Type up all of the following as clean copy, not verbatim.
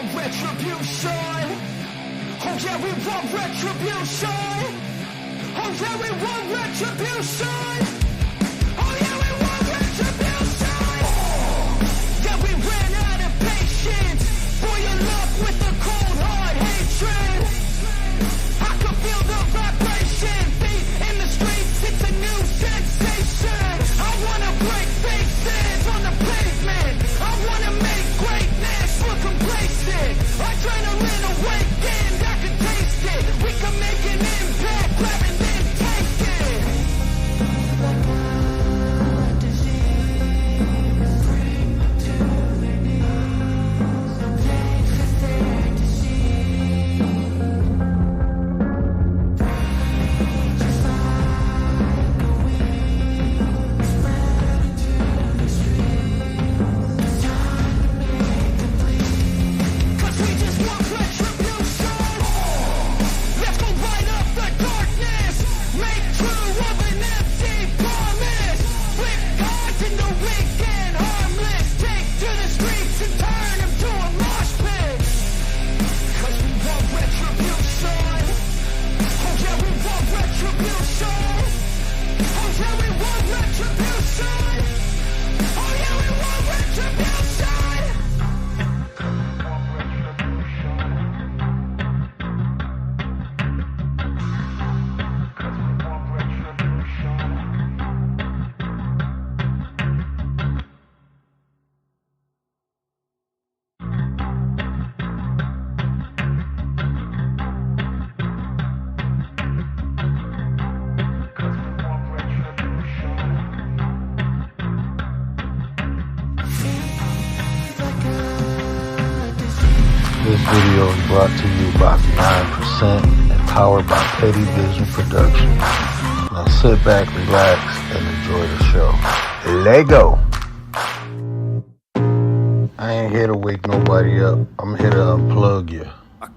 want retribution. Oh yeah, we want retribution. Oh yeah, we want retribution. Oh yeah, we want retribution. Yeah, we ran out of patience. For your love with a cold hard hatred. I can feel the vibration. Feet in the streets, it's a new sensation. I wanna break faces on the pavement. I wanna make greatness look complacent. Adrenaline awakened, I can taste it. We can make an impact, grab and then take it. Like a disease, bring to their knees. Thanks for their disease. Just like a weed, spread into the streets. Time to make them bleed. 'Cause we just want retribution. Let's go light up the darkness. Make true of an empty promise. Flip cards into weak and harmless. Take to the streets and turn them to a mosh pit. 'Cause we want retribution. Oh yeah, we want retribution. Oh yeah, we want retribution. Oh yeah, we want retribution. This video is brought to you by 9% and powered by Petty Vision Production. Now sit back, relax, and enjoy the show. Lego! I ain't here to wake nobody up. I'm here to unplug you.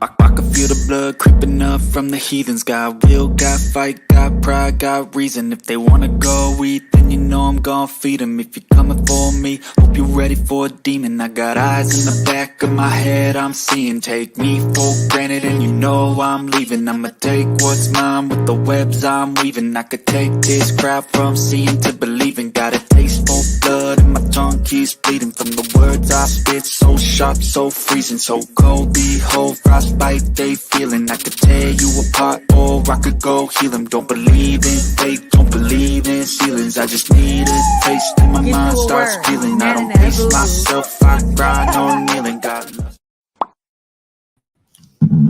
I can feel the blood creeping up from the heathens. Got will, got fight, got pride, got reason. If they wanna go eat, then you know I'm gon' feed them. If you're coming for me, hope you're ready for a demon. I got eyes in the back of my head, I'm seeing. Take me for granted and you know I'm leaving. I'ma take what's mine with the webs I'm weaving. I could take this crowd from seeing to believing. Got a taste for blood and my tongue keeps bleeding. From the words I spit, so sharp, so freezing. So cold, behold, frostbite they feeling. I could tear you apart or I could go heal them. Don't believe in fate, don't believe in ceilings. I just need a taste and my mind starts feeling. I don't pace myself, I grind on kneeling. God.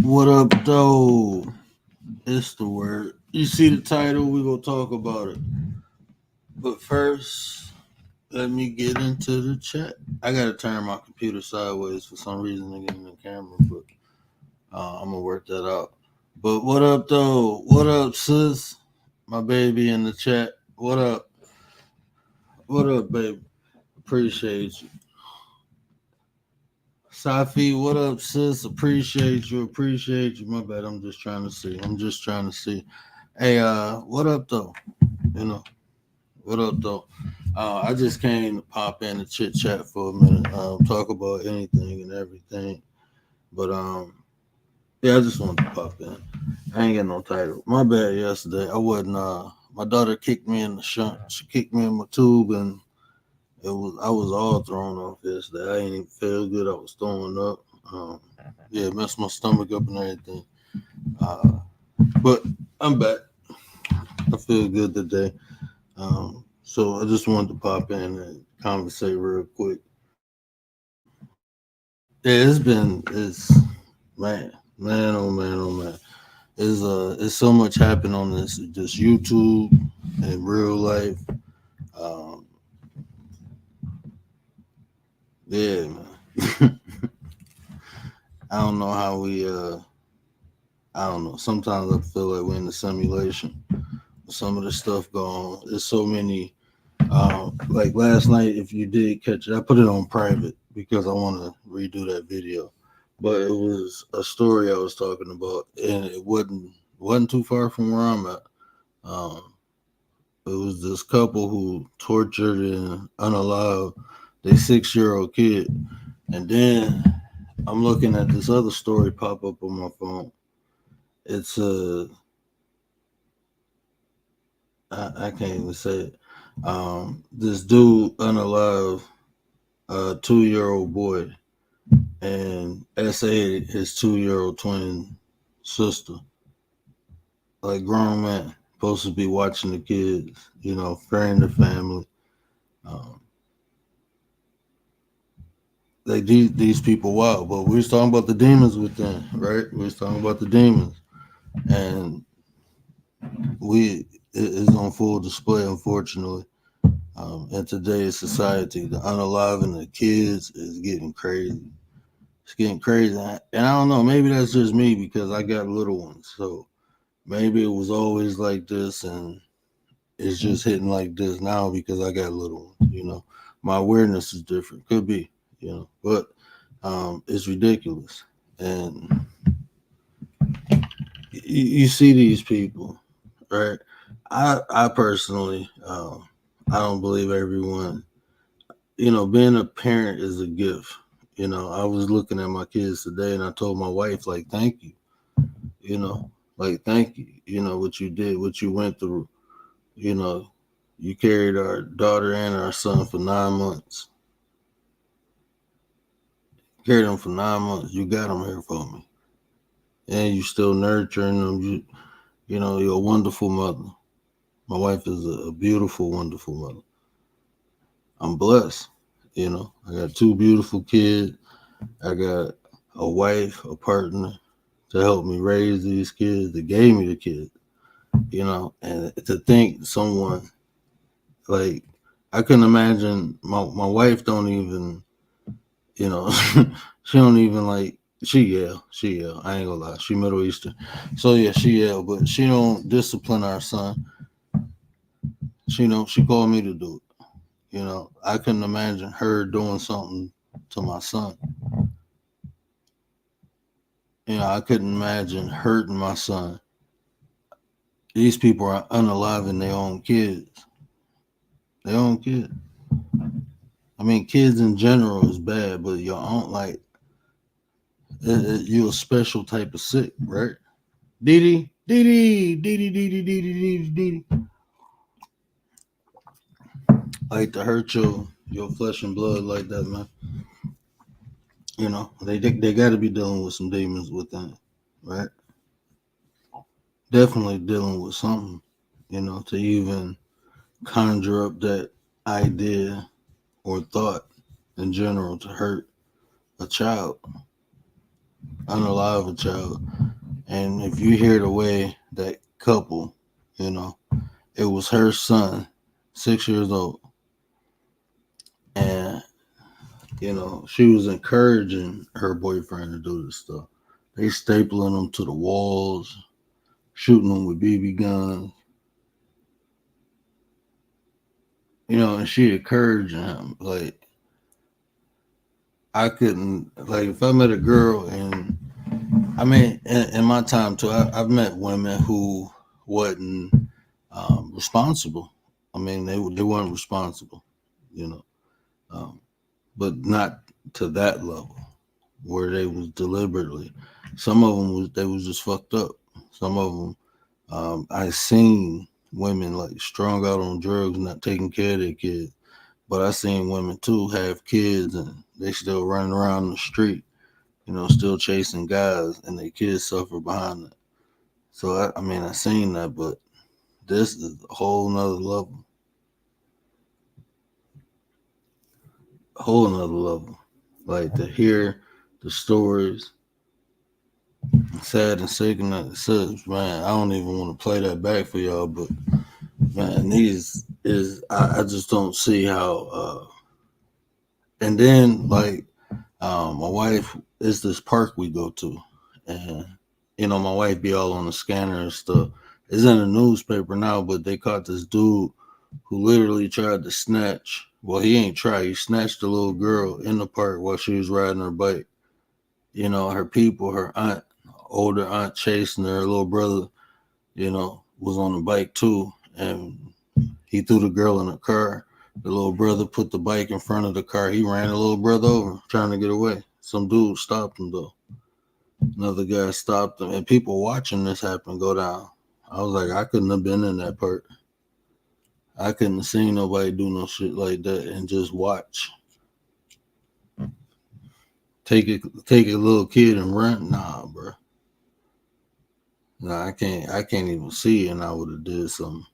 What up, though? It's the word. You see the title, we gonna talk about it. But first, let me get into the chat. I gotta turn my computer sideways for some reason to get in the camera, but I'm gonna work that out. But what up, though? What up, sis? My baby in the chat. What up? What up, baby? Appreciate you. Safi, what up, sis? Appreciate you. My bad. I'm just trying to see. Hey, what up, though? You know, what up, though? I just came to pop in and chit chat for a minute, talk about anything and everything. But yeah, I just wanted to pop in. I ain't got no title. My bad. Yesterday, I wasn't. My daughter kicked me in the shunt. She kicked me in my tube, and I was all thrown off yesterday. I ain't even feel good. I was throwing up. Yeah, messed my stomach up and everything. But I'm back. I feel good today. So I just wanted to pop in and conversate real quick. Yeah, it's man, oh man. It's so much happened on this YouTube and real life. Yeah, man. I don't know how we I don't know. Sometimes I feel like we're in a simulation. Some of the stuff going on. There's so many like last night, if you did catch it, I put it on private because I want to redo that video. But it was a story I was talking about, and it wasn't too far from where I'm at. It was this couple who tortured and unalived their 6-year-old kid, and then I'm looking at this other story pop up on my phone. It's I can't even say it. This dude unalive a 2-year-old boy and SA his 2-year-old twin sister. Like grown man, supposed to be watching the kids, fearing the family. Um, these people wild, but we was talking about the demons within, right? We was talking about the demons, and it is on full display, unfortunately. In today's society, the unaliving the kids is getting crazy. It's getting crazy, and I don't know. Maybe that's just me because I got little ones, so maybe it was always like this, and it's just hitting like this now because I got little ones. My awareness is different. Could be, but it's ridiculous, and you see these people, right? I personally, I don't believe everyone. Being a parent is a gift. I was looking at my kids today, and I told my wife, like, thank you. Like, thank you. What you did, what you went through. You carried our daughter and our son for 9 months. Carried them for 9 months. You got them here for me, and you still nurturing them. You're a wonderful mother. My wife is a beautiful, wonderful mother. I'm blessed. I got 2 beautiful kids. I got a wife, a partner to help me raise these kids. That gave me the kids. And to think someone like I couldn't imagine my wife don't even, she don't even like she yell. I ain't gonna lie. She Middle Eastern. So yeah, she yell, but she don't discipline our son. She called me to do it. I couldn't imagine her doing something to my son. I couldn't imagine hurting my son. These people are unaliving their own kids. Their own kids. I mean, kids in general is bad, but your own, like, you're a special type of sick, right? Dee Dee, like to hurt your flesh and blood like that, man. They got to be dealing with some demons within, right? Definitely dealing with something, to even conjure up that idea or thought in general to hurt a child, unalive a child. And if you hear the way that couple, it was her son, 6 years old, and she was encouraging her boyfriend to do this stuff. They stapling them to the walls, shooting them with BB guns, and she encouraging him. Like, I couldn't, like, if I met a girl, and I mean, in my time too, I've met women who wasn't responsible. I mean, they weren't responsible, you know, um, but not to that level where they was deliberately. Some of them was just fucked up. Some of them, I seen women like strung out on drugs, not taking care of their kids. But I seen women too have kids and they still running around the street, still chasing guys, and their kids suffer behind it. So I mean, I seen that, but this is a whole nother level, whole nother level. Like to hear the stories, sad and sickening it says, man, I don't even want to play that back for y'all, but man, these is I just don't see how. And then like my wife is this park we go to, and my wife be all on the scanner and stuff. It's in the newspaper now, but they caught this dude who literally tried to snatch. Well, he ain't tried. He snatched a little girl in the park while she was riding her bike. Her people, her aunt, older aunt chasing her little brother, was on the bike too. And he threw the girl in the car. The little brother put the bike in front of the car. He ran the little brother over trying to get away. Some dude stopped him though. Another guy stopped him, and people watching this happen go down. I was like, I couldn't have been in that part. I couldn't have seen nobody do no shit like that and just watch. Take a little kid and run. Nah, bro. Nah, I can't even see, and I would have did something.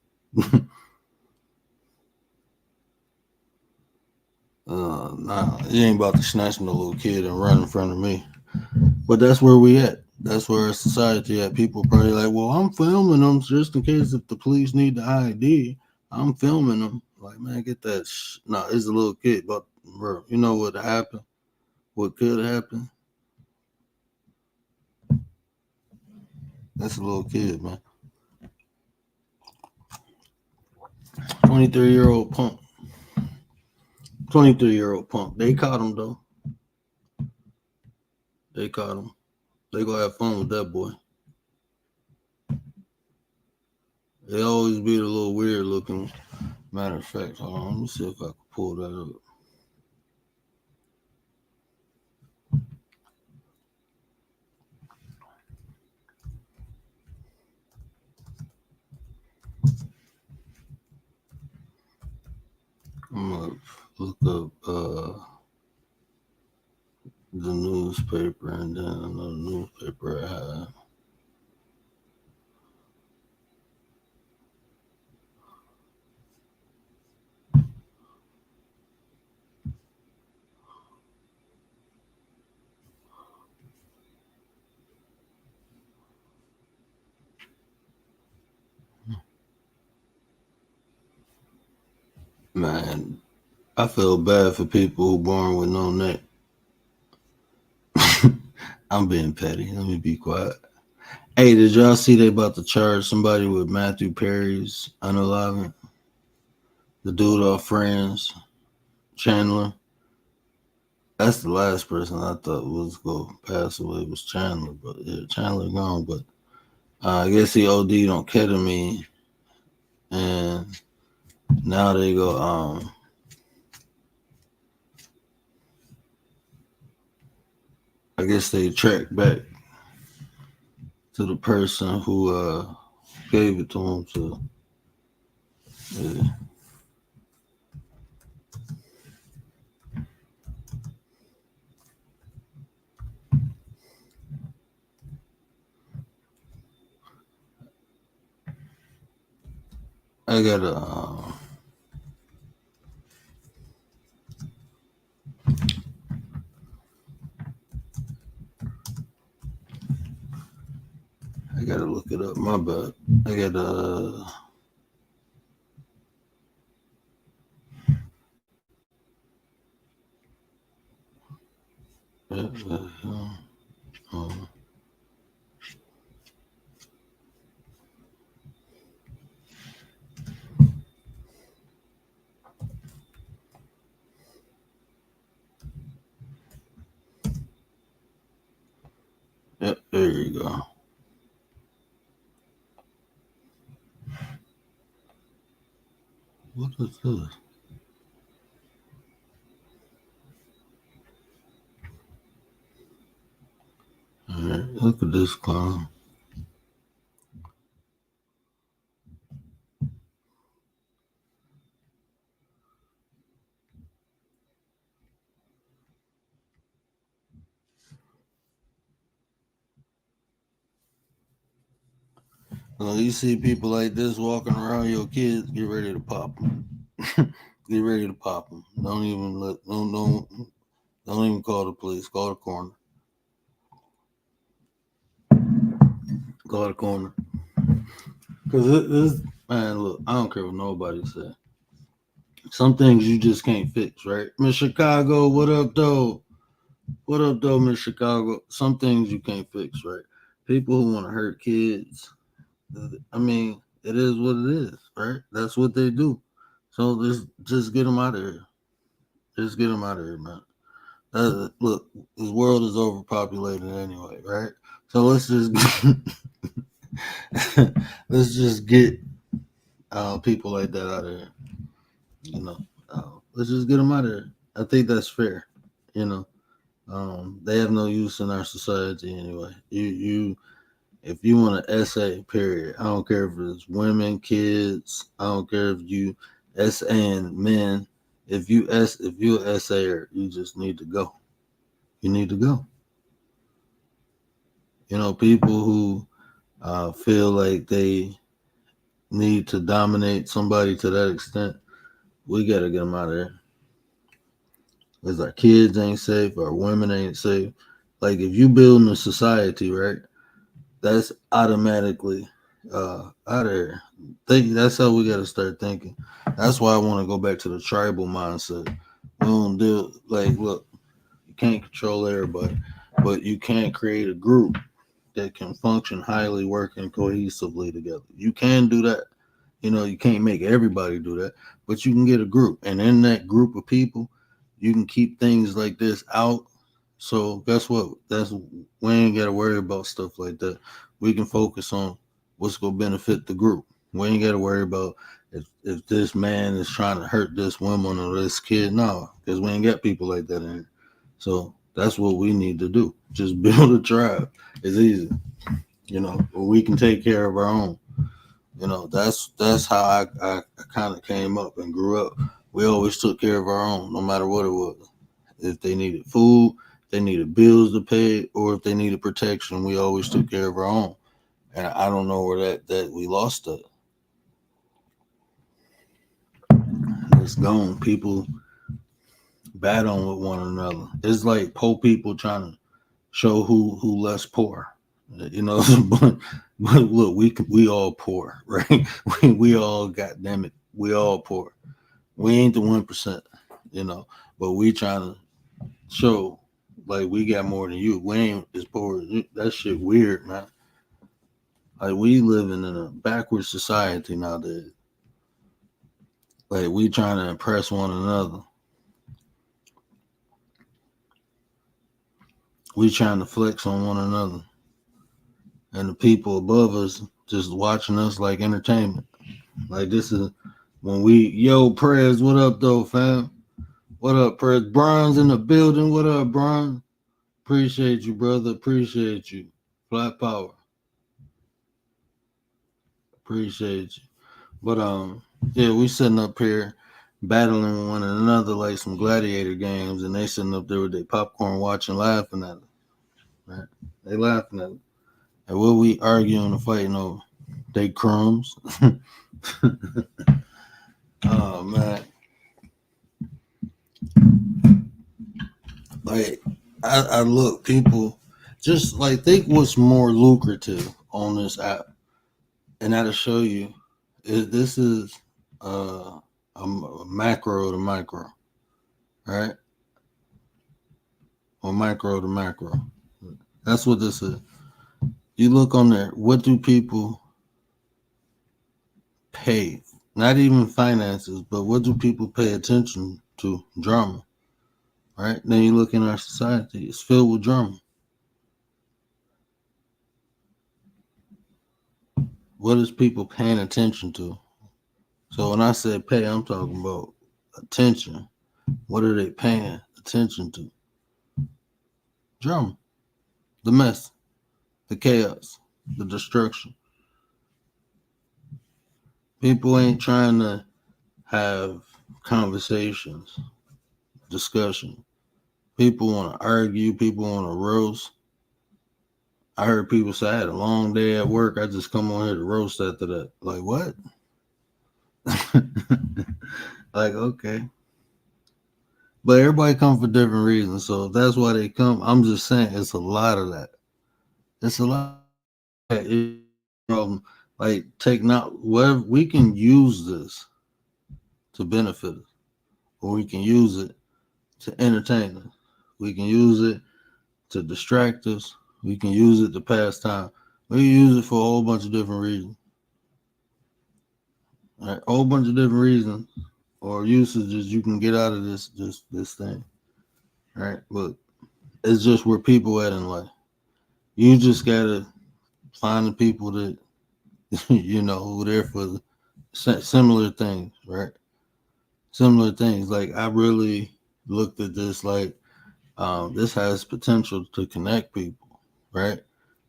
Nah, you ain't about to snatch no little kid and run in front of me. But that's where we at. That's where our society at. People probably like, well, I'm filming them just in case if the police need the ID. I'm filming them. Like, man, get that. Nah, it's a little kid, but bro, you know what happened? What could happen? That's a little kid, man. 23-year-old punk. 23-year-old punk. They caught him though. They caught him. They gonna have fun with that boy. They always be a little weird looking. Matter of fact, hold on, let me see if I can pull that up. I'm gonna look up the newspaper and then another newspaper I have. Man, I feel bad for people who born with no neck. I'm being petty. Let me be quiet. Hey, did y'all see they about to charge somebody with Matthew Perry's unalive? The dude off Friends, Chandler. That's the last person I thought was going to pass away was Chandler. But yeah, Chandler gone. But I guess he OD'd on ketamine. And now they go, I guess they track back to the person who gave it to him. So, yeah. I gotta look it up. My bad. I gotta Yep, there you go. What is this? All right, look at this clown. You see people like this walking around your kids, get ready to pop them. Get ready to pop them. Don't even call the police. Call the coroner. Call the coroner. Because this man, look, I don't care what nobody said. Some things you just can't fix, right? Miss Chicago, what up, though? What up, though, Miss Chicago? Some things you can't fix, right? People who want to hurt kids. I mean, it is what it is, right? That's what they do. So just get them out of here. Just get them out of here, man. Look, this world is overpopulated anyway, right? So let's just let's just get people like that out of here. You know, let's just get them out of here. I think that's fair. You know, They have no use in our society anyway. If you want an essay, period, I don't care if it's women, kids, I don't care if you and men. If you an essayer, you just need to go. You need to go. People who feel like they need to dominate somebody to that extent, we gotta get them out of there. Because our kids ain't safe, our women ain't safe. Like if you building a society, right? That's automatically out of here. That's how we got to start thinking. That's why I want to go back to the tribal mindset. We don't do like, look, you can't control everybody, but you can create a group that can function highly working cohesively together. You can do that. You can't make everybody do that, but you can get a group, and in that group of people, you can keep things like this out. So guess what? We ain't got to worry about stuff like that. We can focus on what's gonna benefit the group. We ain't got to worry about if this man is trying to hurt this woman or this kid. No, because we ain't got people like that in here. So that's what we need to do. Just build a tribe. It's easy. We can take care of our own. That's how I kind of came up and grew up. We always took care of our own, no matter what it was. If they needed food, they needed bills to pay, or if they needed protection, we always took care of our own. And I don't know where that we lost that. It's gone. People battling with one another. It's like poor people trying to show who less poor. But look, we all poor, right? We all, goddamn it, we all poor. We ain't the 1%, but we trying to show like we got more than you. We ain't as poor. That shit weird, man. Like we living in a backward society nowadays. Like we trying to impress one another. We trying to flex on one another. And the people above us just watching us like entertainment. Like this is when Prez, what up though, fam? What up, Prez? Brian's in the building. What up, Brian? Appreciate you, brother. Appreciate you. Flat power. Appreciate you. But yeah, we sitting up here battling one another like some gladiator games, and they sitting up there with their popcorn watching, laughing at it. Right? They laughing at it. And what we arguing and fighting over? They crumbs. Oh man. Like I look, people just like think what's more lucrative on this app. And that'll show you this is a macro to micro, right? Or micro to macro. That's what this is. You look on there, what do people pay? Not even finances, but what do people pay attention to? Drama, right? Then you look in our society, it's filled with drama. What is people paying attention to? So when I say pay, I'm talking about attention. What are they paying attention to? Drama, the mess, the chaos, the destruction. People ain't trying to have conversations, discussion. People want to argue. People want to roast. I heard people say I had a long day at work. I just come on here to roast after that. Like what? Like okay. But everybody come for different reasons. So if that's why they come, I'm just saying it's a lot of that. It's a lot of that. Like take not whatever we can use this to benefit us, or we can use it to entertain us. We can use it to distract us. We can use it to pass time. We can use it for a whole bunch of different reasons. All right, a whole bunch of different reasons or usages you can get out of this thing. All right, but it's just where people at in life. You just gotta find the people that who are there for similar things, right? Similar things. Like I really looked at this like This has potential to connect people, right?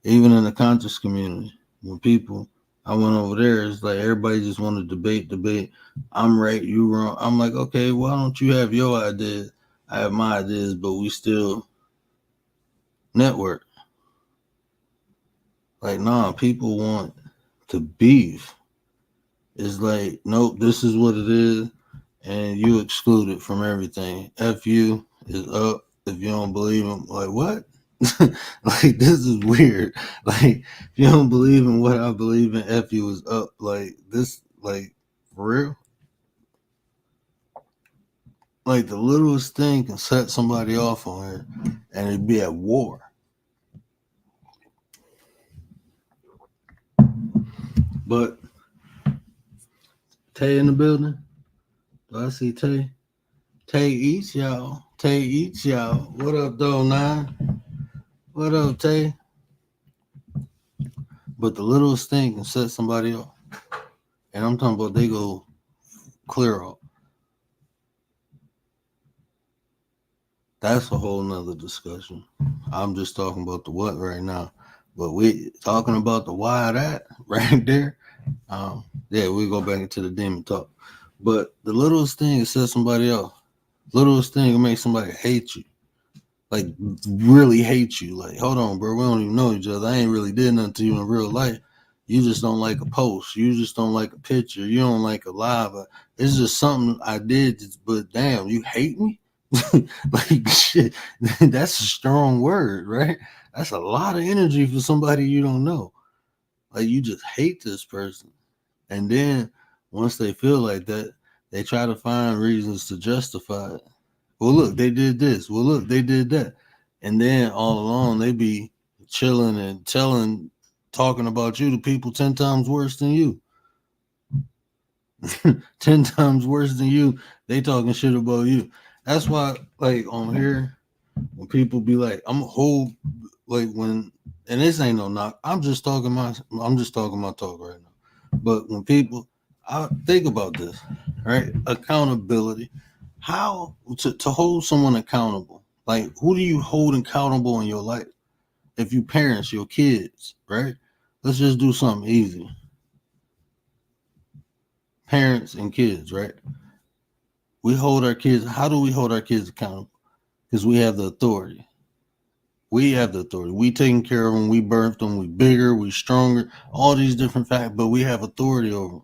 Even in the conscious community, when people, I went over there, it's like everybody just want to debate. I'm right, you wrong. I'm like, okay, why don't you have your ideas? I have my ideas, but we still network. Like, nah, people want to beef. It's like, nope, this is what it is, and you excluded from everything. F you is up if you don't believe him. Like, what? Like, this is weird. Like, if you don't believe in what I believe in, F you is up. Like, this, like, for real? Like, the littlest thing can set somebody off on here, and it'd be at war. But Tay in the building? Do I see Tay? Tay eats y'all. Tay eats y'all. What up, though, Nine? What up, Tay? But the littlest thing can set somebody off. And I'm talking about they go clear off. That's a whole nother discussion. I'm just talking about the what right now. But we talking about the why of that right there. Yeah, we go back into the demon talk. But the littlest thing can set somebody off. Littlest thing can make somebody hate you. Like, really hate you. Like, hold on, bro. We don't even know each other. I ain't really did nothing to you in real life. You just don't like a post. You just don't like a picture. You don't like a live. It's just something I did, but damn, you hate me? Like, shit, that's a strong word, right? That's a lot of energy for somebody you don't know. Like, you just hate this person. And then once they feel like that, they try to find reasons to justify it. Well, look, they did this. Well, look, they did that. And then all along, they be chilling and talking about you to people 10 times worse than you. 10 times worse than you. They talking shit about you. That's why, like, on here, when people be like, I'm a whole, like, when, and this ain't no knock. I'm just talking my talk right now. But when people, I think about this, right? Accountability. How to hold someone accountable? Like, who do you hold accountable in your life? If you parents, your kids, right? Let's just do something easy. Parents and kids, right? We hold our kids. How do we hold our kids accountable? Because we have the authority. We have the authority. We taking care of them. We birthed them. We bigger. We stronger. All these different facts, but we have authority over them.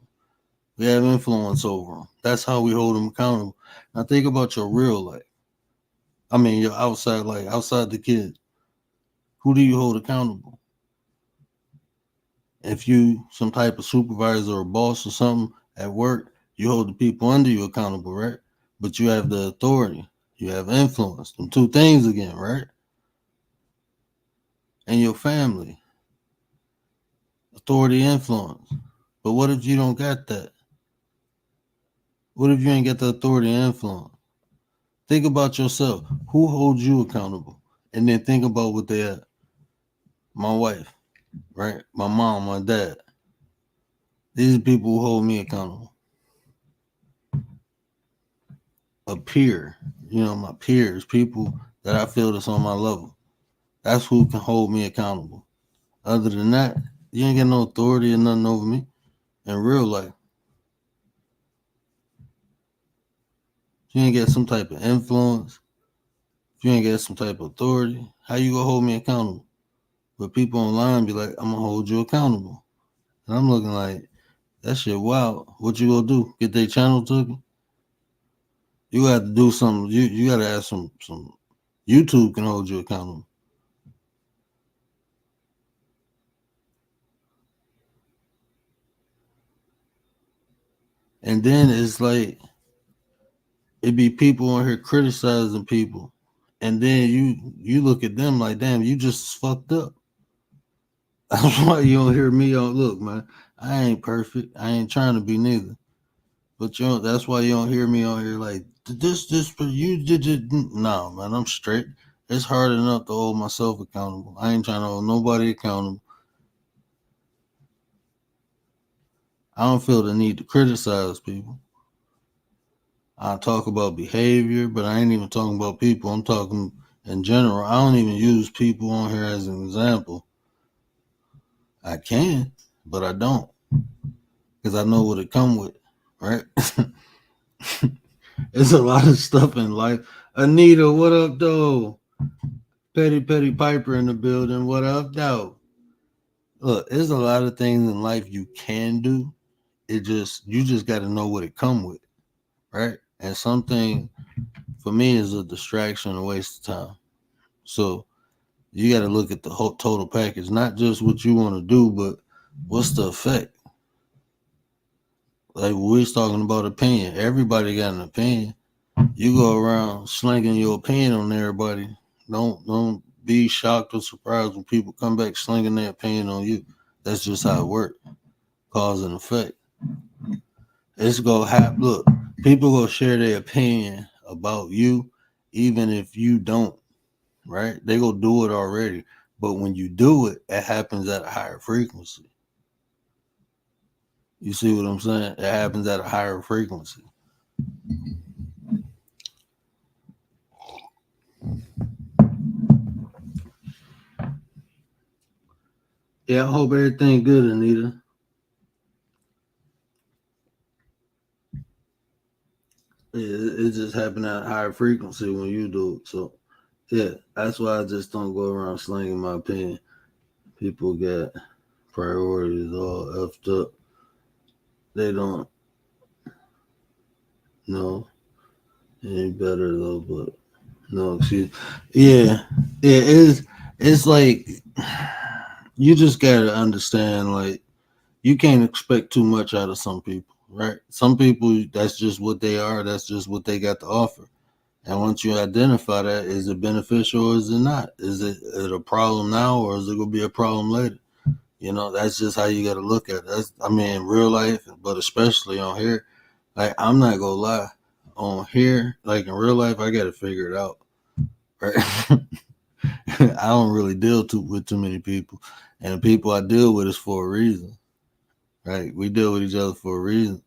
We have influence over them. That's how we hold them accountable. Now think about your real life. I mean, your outside life, outside the kids. Who do you hold accountable? If you some type of supervisor or boss or something at work, you hold the people under you accountable, right? But you have the authority. You have influence. Them two things again, right? And your family. Authority, influence. But what if you don't got that? What if you ain't got the authority and influence? Think about yourself. Who holds you accountable? And then think about what they are. My wife, right? My mom, my dad. These are people who hold me accountable. A peer, my peers, people that I feel that's on my level. That's who can hold me accountable. Other than that, you ain't got no authority or nothing over me in real life. If you ain't got some type of influence, if you ain't got some type of authority, how you gonna hold me accountable? But people online be like, I'm gonna hold you accountable. And I'm looking like, that shit wild. What you gonna do? Get their channel took? You got to do something. You got to have some YouTube can hold you accountable. And then it's like it be people on here criticizing people, and then you look at them like, damn, you just fucked up. That's why you don't hear me on. Look, man, I ain't perfect. I ain't trying to be neither. But that's why you don't hear me on here like this. But you did it. No, man, I'm straight. It's hard enough to hold myself accountable. I ain't trying to hold nobody accountable. I don't feel the need to criticize people. I talk about behavior, but I ain't even talking about people. I'm talking in general. I don't even use people on here as an example. I can, but I don't, because I know what it come with, right? There's a lot of stuff in life. Anita, what up, though? Petty Piper in the building. What up, though? Look, there's a lot of things in life you can do. You just got to know what it come with, right? And something for me is a distraction, a waste of time. So you got to look at the whole total package, not just what you want to do, but what's the effect. Like we was talking about opinion. Everybody got an opinion. You go around slinging your opinion on everybody. Don't be shocked or surprised when people come back slinging their opinion on you. That's just how it works. Cause and effect. It's gonna happen. Look, people gonna share their opinion about you, even if you don't. Right? They gonna do it already. But when you do it, it happens at a higher frequency. You see what I'm saying? It happens at a higher frequency. Yeah, I hope everything good, Anita. It just happened at a higher frequency when you do it. So, yeah, that's why I just don't go around slinging my opinion. People got priorities all effed up. They don't know any better though, but no excuse. Yeah, it's like you just gotta understand, like, you can't expect too much out of some people, right? Some people, that's just what they are, that's just what they got to offer. And once you identify that, is it beneficial or is it not? Is it a problem now or is it gonna be a problem later? You know, that's just how you gotta look at it. That's, I mean, real life, but especially on here. Like, I'm not gonna lie, on here, like in real life, I gotta figure it out. Right? I don't really deal with too many people, and the people I deal with is for a reason. Right? We deal with each other for a reason.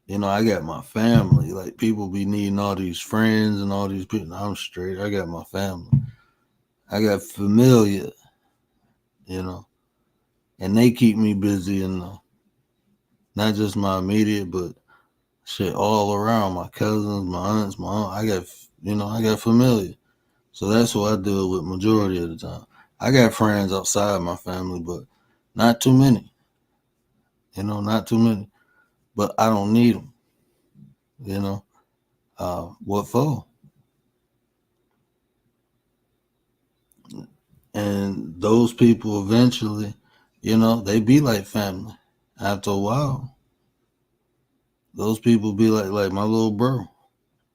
You know, I got my family. Like, people be needing all these friends and all these people. I'm straight. I got my family. I got familia. You know, and they keep me busy, and not just my immediate, but shit all around. My cousins, my aunts, my aunt. I got familia. So that's who I deal with majority of the time. I got friends outside my family, but not too many. You know, not too many. But I don't need them. You know, what for? And those people eventually, you know, they be like family. After a while, those people be like my little bro.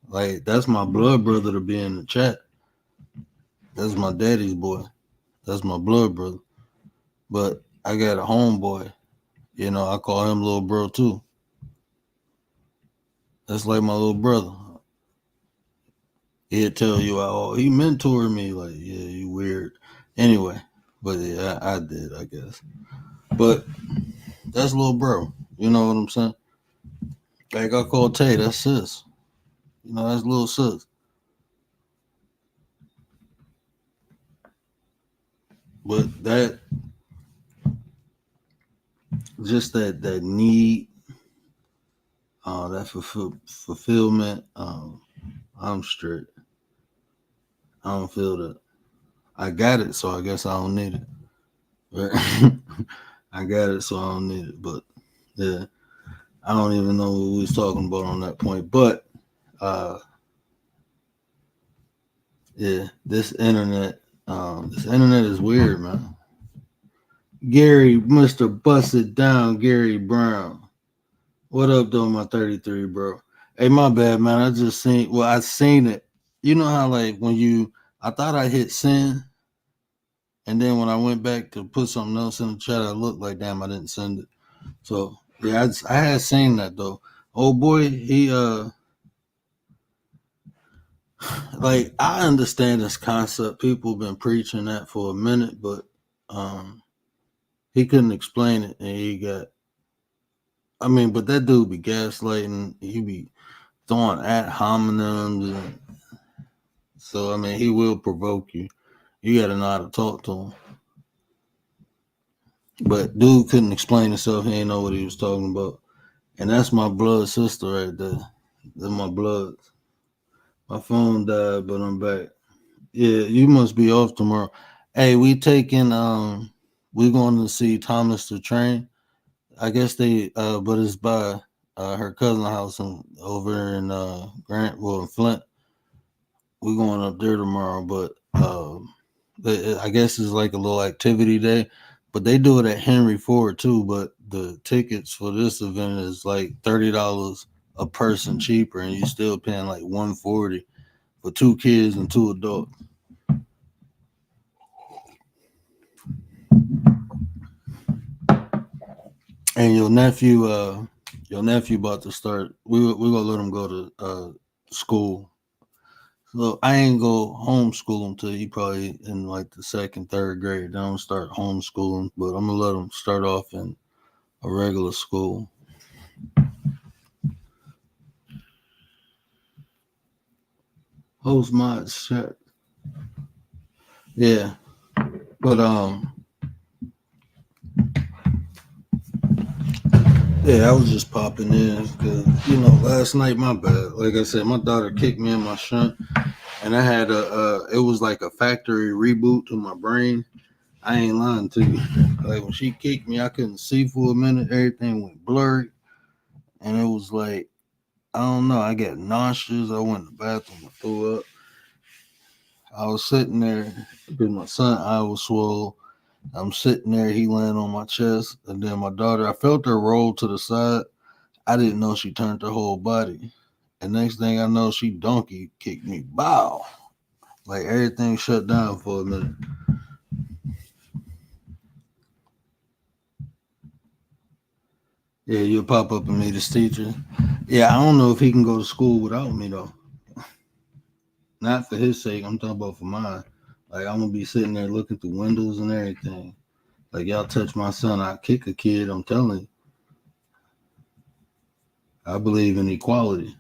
Like, that's my blood brother to be in the chat. That's my daddy's boy. That's my blood brother. But I got a homeboy. You know, I call him little bro too. That's like my little brother. He'll tell you, oh, he mentored me. Like, yeah, you weird. Anyway, but yeah, I did, I guess. But that's little bro. You know what I'm saying? Like I call Tay, that's sis. You know, that's little sis. But just that need, that fulfillment, I'm straight. I don't feel that. I got it, so I guess I don't need it. Right? I got it, so I don't need it. But yeah, I don't even know what we was talking about on that point. But yeah, this internet is weird, man. Gary, Mr. Bust It Down, Gary Brown. What up, though, my 33, bro? Hey, my bad, man. I seen it. You know how, like, I thought I hit send, and then when I went back to put something else in the chat, I looked like, damn, I didn't send it. So, yeah, I had seen that, though. Oh, boy, he, like, I understand this concept. People been preaching that for a minute, but he couldn't explain it, and but that dude be gaslighting. He be throwing at homonyms and So I mean, he will provoke you. You got to know how to talk to him. But dude couldn't explain himself. He didn't know what he was talking about. And that's my blood sister right there. That's my blood. My phone died, but I'm back. Yeah, you must be off tomorrow. Hey, we going to see Thomas the Train. I guess but it's by her cousin house over in in Flint. We going up there tomorrow, but I guess it's like a little activity day. But they do it at Henry Ford too. But the tickets for this event is like $30 a person cheaper, and you still paying like $140 for 2 kids and 2 adults. And your nephew about to start. We gonna let him go to school. So I ain't go homeschool him till he probably in like the second, third grade. Then I'm gonna start homeschooling, but I'm gonna let him start off in a regular school. Host mods chat. Yeah, but yeah, I was just popping in because last night my bad. Like I said, my daughter kicked me in my shunt, and I had it was like a factory reboot to my brain. I ain't lying to you. Like when she kicked me, I couldn't see for a minute. Everything went blurry, and it was like I don't know. I got nauseous. I went to the bathroom. I threw up. I was sitting there because my son eye was swole. I'm sitting there. He laying on my chest, and then my daughter. I felt her roll to the side. I didn't know she turned her whole body. And next thing I know, she donkey kicked me. Bow. Like everything shut down for a minute. Yeah, you'll pop up and meet his teacher. Yeah, I don't know if he can go to school without me though. Not for his sake. I'm talking about for mine. Like I'm gonna be sitting there looking through windows and everything. Like y'all touch my son, I kick a kid. I'm telling you. I believe in equality.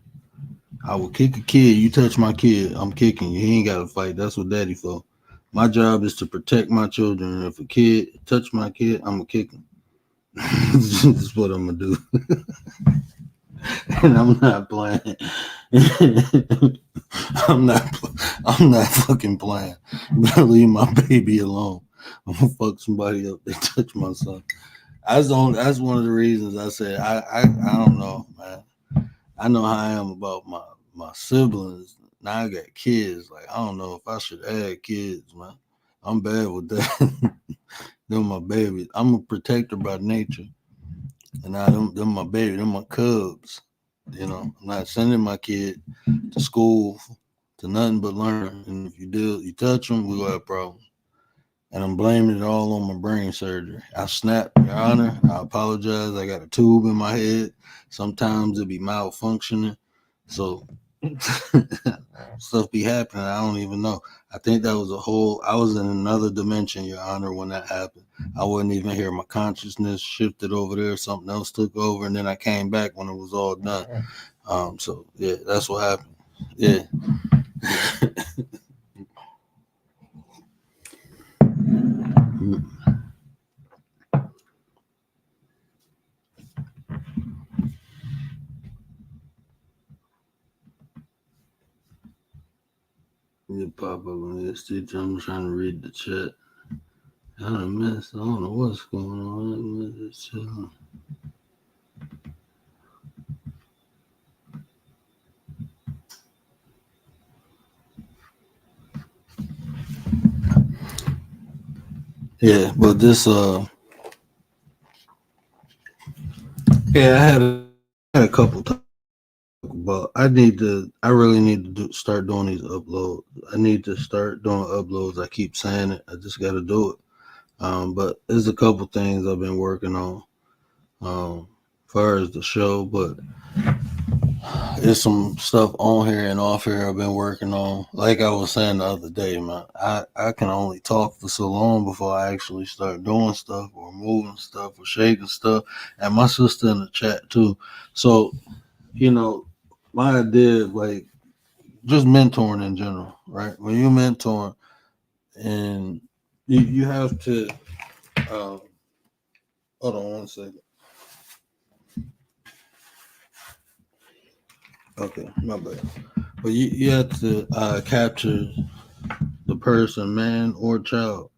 I will kick a kid. You touch my kid, I'm kicking you. He ain't got to fight. That's what daddy for. My job is to protect my children. And if a kid touch my kid, I'm gonna kick him. That's what I'm gonna do. And I'm not playing. I'm not. I'm not fucking playing. Better leave my baby alone. I'm gonna fuck somebody up. They touch my son. That's one of the reasons I said I don't know, man. I know how I am about my siblings. Now I got kids. Like I don't know if I should add kids, man. I'm bad with that. Them my babies. I'm a protector by nature, and now them my baby. Them my cubs. I'm not sending my kid to school to nothing but learn. And if you touch them, we gonna have problems. And I'm blaming it all on my brain surgery. I snapped, Your Honor. I apologize. I got a tube in my head. Sometimes it be malfunctioning. So stuff be happening. I don't even know. I think that was I was in another dimension, Your Honor, when that happened. I wasn't even here. My consciousness shifted over there. Something else took over. And then I came back when it was all done. So, yeah, that's what happened. Yeah. You pop up on this teacher. I'm trying to read the chat. I done missed. I don't know what's going on. Yeah, but this yeah, I had a couple talk about. I really need to start doing these uploads. I need to start doing uploads. I keep saying it. I just got to do it. But there's a couple things I've been working on. As far as the show, but there's some stuff on here and off here I've been working on. Like I was saying the other day, man, I can only talk for so long before I actually start doing stuff or moving stuff or shaking stuff. And my sister in the chat too. So, my idea of like just mentoring in general, right? When you mentor and you have to hold on one second. Okay, my bad. But you have to capture the person, man or child,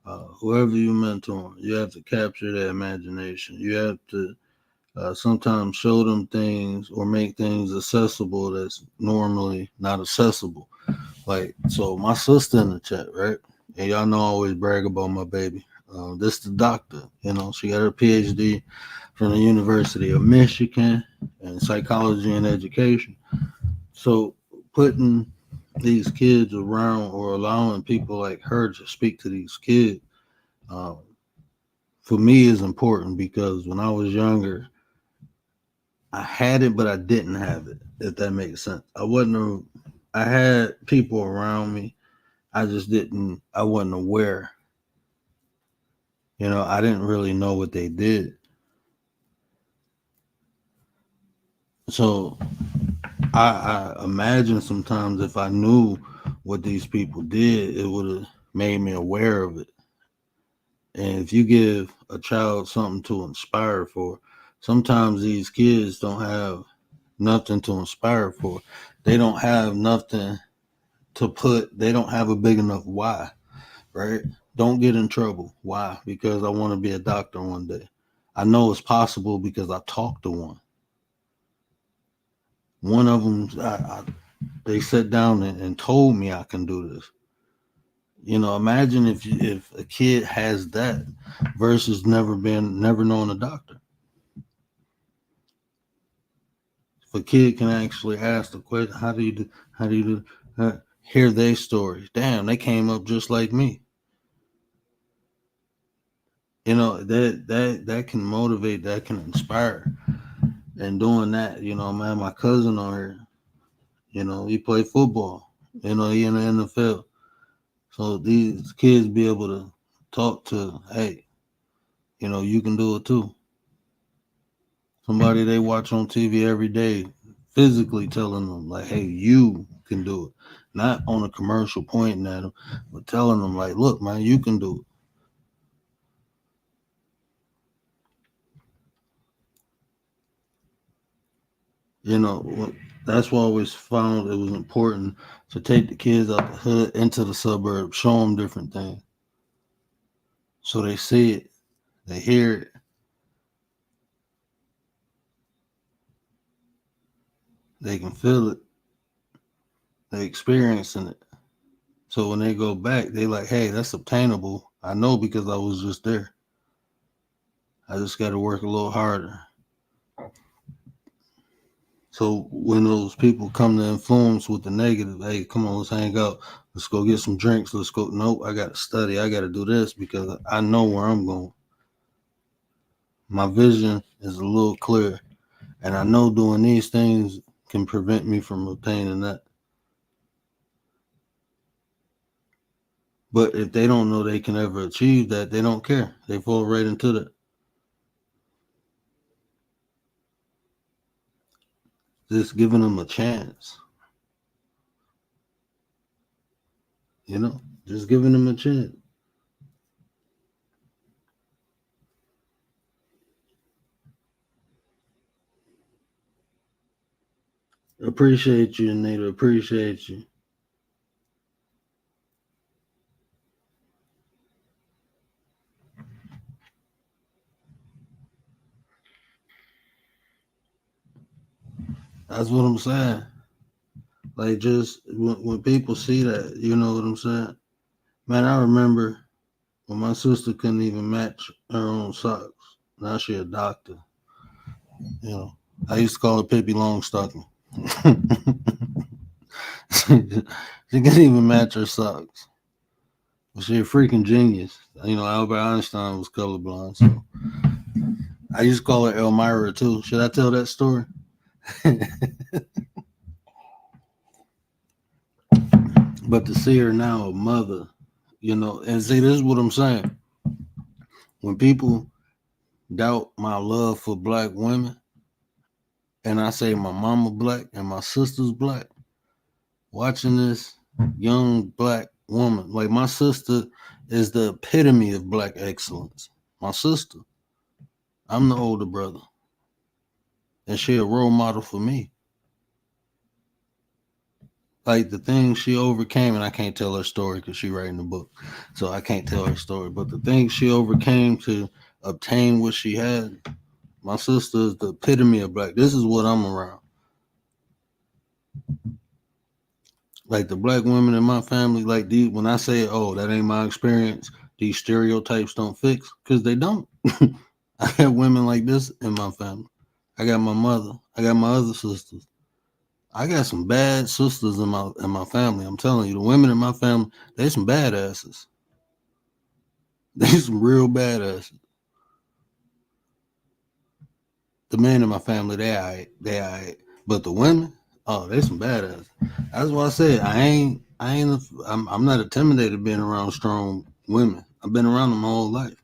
whoever you mentor, you have to capture their imagination. You have to sometimes show them things or make things accessible that's normally not accessible. Like, so my sister in the chat, right? And y'all know I always brag about my baby. This the doctor, she got her PhD from the University of Michigan in psychology and education. So putting these kids around or allowing people like her to speak to these kids, um, for me is important because when I was younger, I had it, but I didn't have it, if that makes sense. I had people around me. I wasn't aware. I didn't really know what they did. So I imagine sometimes if I knew what these people did, it would have made me aware of it. And if you give a child something to inspire for, sometimes these kids don't have nothing to inspire for. They don't have nothing they don't have a big enough why, right? Don't get in trouble. Why? Because I want to be a doctor one day. I know it's possible because I talked to one. One of them, they sat down and told me I can do this. Imagine if a kid has that versus never known a doctor. If a kid can actually ask the question, how do you do, hear their stories. Damn, they came up just like me. That can motivate, that can inspire. And doing that, man, my cousin on here, he played football, he in the NFL. So these kids be able to talk to, hey, you can do it too. Somebody they watch on TV every day, physically telling them like, hey, you can do it. Not on a commercial pointing at them, but telling them like, look, man, you can do it. That's why I always found it was important to take the kids out the hood into the suburbs, show them different things. So they see it, they hear it, they can feel it, they experiencing it. So when they go back, they like, hey, that's obtainable. I know because I was just there. I just got to work a little harder. So when those people come to influence with the negative, hey, come on, let's hang out. Let's go get some drinks. Let's go. Nope, I got to study. I got to do this because I know where I'm going. My vision is a little clear. And I know doing these things can prevent me from obtaining that. But if they don't know they can ever achieve that, they don't care. They fall right into that. Just giving them a chance. Just giving them a chance. Appreciate you, Anita. Appreciate you. That's what I'm saying. Like, just when people see that, you know what I'm saying? Man, I remember when my sister couldn't even match her own socks. Now she a doctor. I used to call her Pippi Longstocking. She couldn't even match her socks. But she a freaking genius. Albert Einstein was colorblind, so I used to call her Elmira too. Should I tell that story? But to see her now, a mother, and see, this is what I'm saying. When people doubt my love for black women, and I say my mama black and my sister's black, watching this young black woman. Like my sister is the epitome of black excellence. My sister. I'm the older brother. And she a role model for me. Like the things she overcame, and I can't tell her story because she writing the book, so I can't tell her story. But the things she overcame to obtain what she had, my sister is the epitome of black. This is what I'm around. Like the black women in my family, like these. When I say, "Oh, that ain't my experience," these stereotypes don't fix because they don't. I got women like this in my family. I got my mother. I got my other sisters. I got some bad sisters in my family. I'm telling you, the women in my family, they some badasses. They some real badasses. The men in my family, they alright. But the women, oh, they some badasses. That's why I said I'm not intimidated being around strong women. I've been around them my whole life.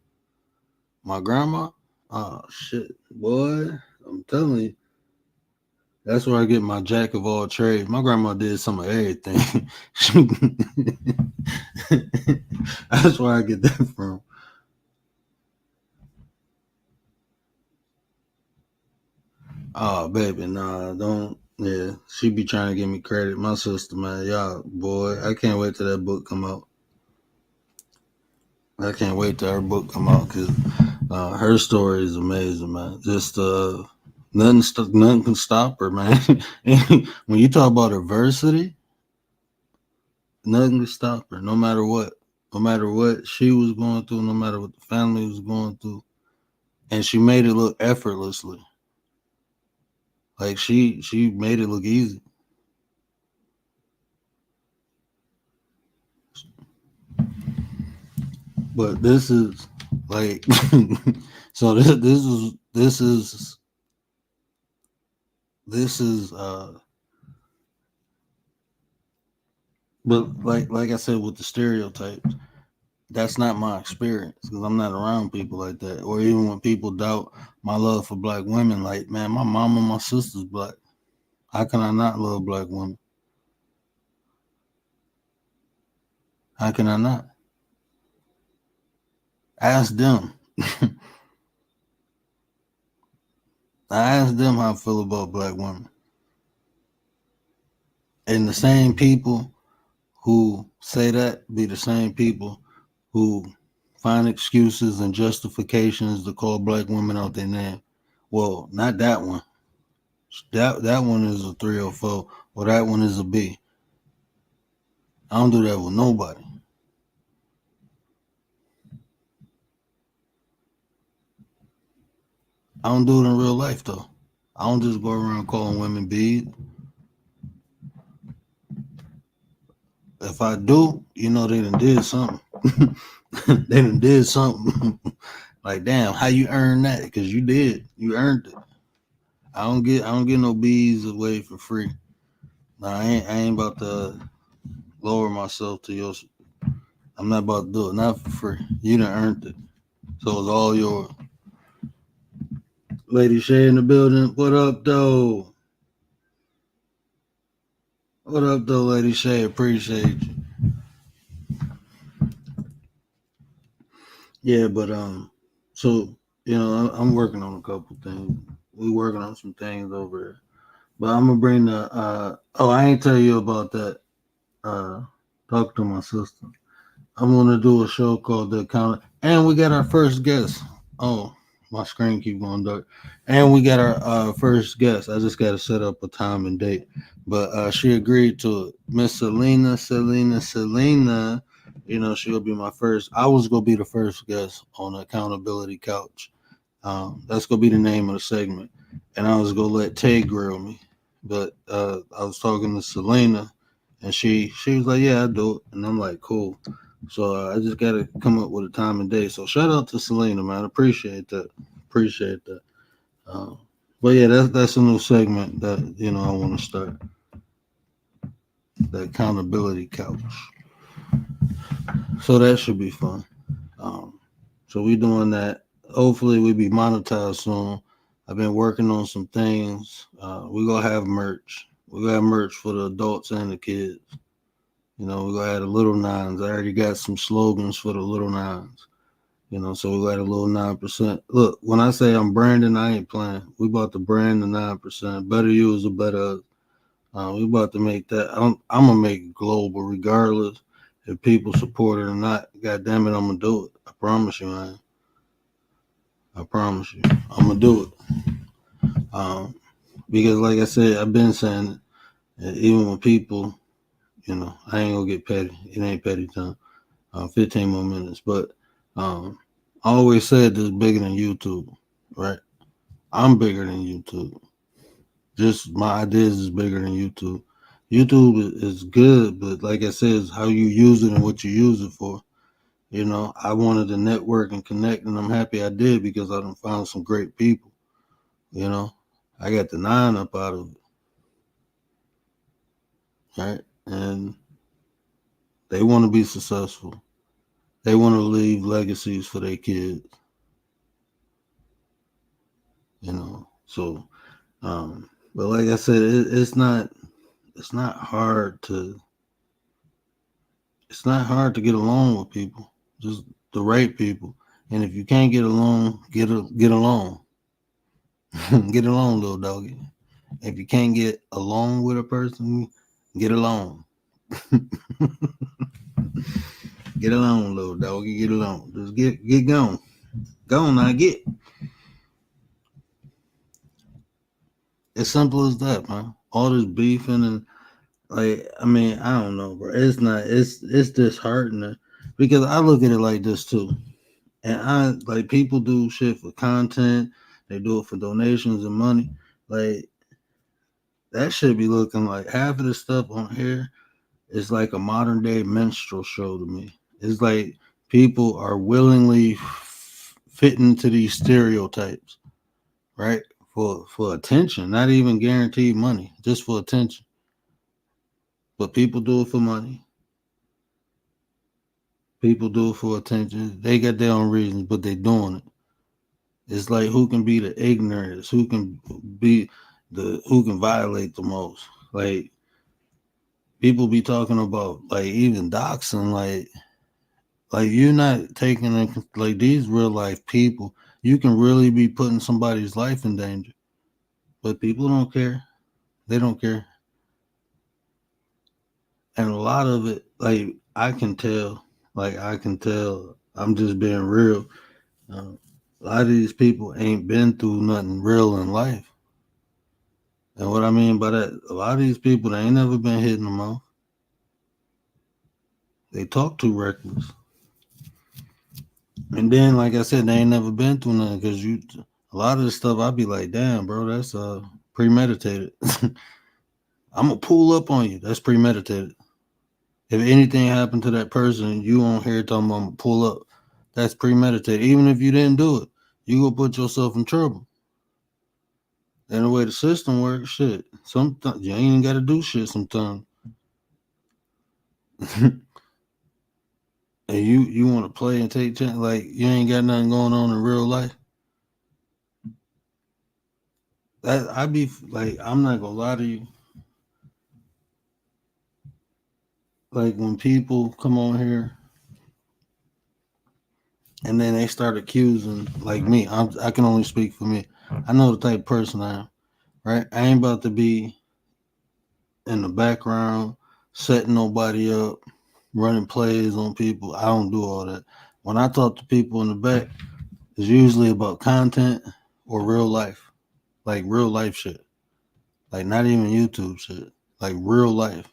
My grandma, oh shit, boy, I'm telling you. That's where I get my jack of all trades. My grandma did some of everything. That's where I get that from. Oh, baby, nah, don't. Yeah, she be trying to give me credit. My sister, man, y'all, boy, I can't wait till that book come out. I can't wait till her book come out because her story is amazing, man. Just nothing can stop her, man. When you talk about adversity, nothing can stop her, no matter what. No matter what she was going through, no matter what the family was going through, and she made it look effortlessly. Like she made it look easy. But this is like so this is but like I said with the stereotypes, that's not my experience because I'm not around people like that. Or even when people doubt my love for black women, like man, my mom and my sister's black. How can I not love black women? How can I not? Ask them. I asked them how I feel about black women. And the same people who say that be the same people who find excuses and justifications to call black women out their name. Well, not that one. That one is a 304, or that one is a B. I don't do that with nobody. I don't do it in real life though. I don't just go around calling women B's. If I do, they done did something. They done did something. Like damn, how you earn that? Because you did. You earned it. I don't get no B's away for free. Nah, I ain't about to lower myself to your. I'm not about to do it. Not for free. You done earned it. So it's all yours. Lady Shay in the building. What up, though? What up, though, Lady Shay? Appreciate you. Yeah, but so I'm working on a couple things. We working on some things over here. But I'm gonna bring the. I ain't tell you about that. Talk to my sister. I'm gonna do a show called The Account, and we got our first guest. Oh, my screen keep going dark. And we got our first guest. I just got to set up a time and date, but she agreed to it. Miss Selena. She'll be my first. I was gonna be the first guest on the Accountability Couch. That's gonna be the name of the segment, and I was gonna let Tay grill me, but I was talking to Selena, and she was like, "Yeah, I do it," and I'm like, "Cool." So I just got to come up with a time and day. So shout out to Selena, man. Appreciate that. Appreciate that. Um, but yeah, that's a new segment that I want to start. The accountability couch. So that should be fun. Um, so we doing that. Hopefully we be monetized soon. I've been working on some things. We gonna have merch. We got merch for the adults and the kids. You know, we gonna have the little nines. I already got some slogans for the little nines. You know, so we got a little 9%. Look, when I say I'm branding, I ain't playing. We about to brand the 9%. Better you is a better. We about to make that. I'm gonna make it global, regardless if people support it or not. God damn it, I'm gonna do it. I promise you, man. I promise you, I'm gonna do it. Because like I said, I've been saying it. Even when people, you know, I ain't gonna get petty. It ain't petty time. 15 more minutes, but I always said this bigger than YouTube, right? I'm bigger than YouTube. Just my ideas is bigger than YouTube. YouTube is good, but like I said, it's how you use it and what you use it for. You know, I wanted to network and connect, and I'm happy I did because I done found some great people. You know, I got the 9 up out of it, right? And they want to be successful. They want to leave legacies for their kids. You know, so but like I said, it's not hard to get along with people, just the right people. And if you can't get along, get along, get along, little doggy. If you can't get along with a person, get along, get along, little doggy, get along. Just get going, go on now, get. As simple as that, man. All this beefing and like, I mean, I don't know, bro. It's not. It's disheartening because I look at it like this too. And I like people do shit for content. They do it for donations and money. Like that should be looking like half of the stuff on here is like a modern day minstrel show to me. It's like people are willingly fit into these stereotypes, right? For attention, not even guaranteed money, just for attention. But people do it for money. People do it for attention. They got their own reasons, but they doing it. It's like who can be the ignorance, be who can violate the most. Like people be talking about like even doxing, like you're not taking like these real life people. You can really be putting somebody's life in danger, but people don't care. They don't care, and a lot of it, like I can tell, I'm just being real. A lot of these people ain't been through nothing real in life. And what I mean by that, a lot of these people, they ain't never been hit in the mouth. They talk too reckless. And then, like I said, they ain't never been through nothing because a lot of this stuff, I be like, damn, bro, that's premeditated. I'm going to pull up on you. That's premeditated. If anything happened to that person, you won't hear talking about I'm going to pull up. That's premeditated. Even if you didn't do it, you going to put yourself in trouble. And the way the system works, shit, sometimes you ain't even got to do shit sometimes. And you want to play and take chance, like you ain't got nothing going on in real life. That I be like, I'm not gonna lie to you. Like when people come on here and then they start accusing, like me, I can only speak for me. I know the type of person I am, right? I ain't about to be in the background setting nobody up, running plays on people. I don't do all that. When I talk to people in the back, it's usually about content or real life, like real life shit, like not even YouTube shit, like real life.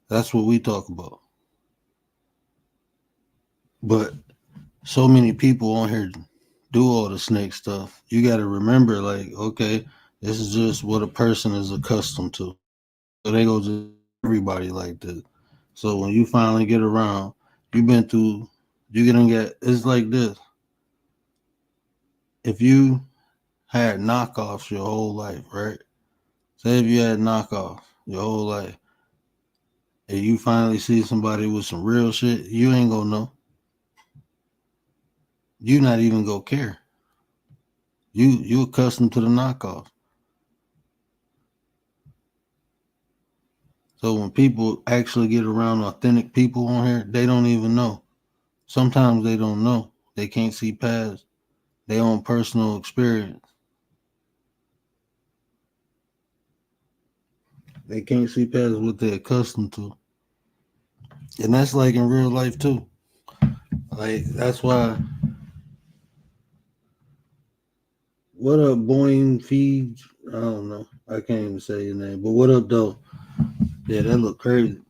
That's what we talk about. But so many people on here do all the snake stuff. You got to remember, like, okay, this is just what a person is accustomed to. So they go to everybody like this. So when you finally get around, you've been through, you're gonna get. It's like this. If you had knockoffs your whole life, right? Say if you had knockoffs your whole life, and you finally see somebody with some real shit, you ain't gonna know. You not even gonna care. You accustomed to the knockoff. So when people actually get around authentic people on here, they don't even know. Sometimes they don't know. They can't see past their own personal experience. They can't see past what they're accustomed to. And that's like in real life too. Like that's why what up Boeing Feeds? I don't know. I can't even say your name. But what up though? Yeah, that look crazy.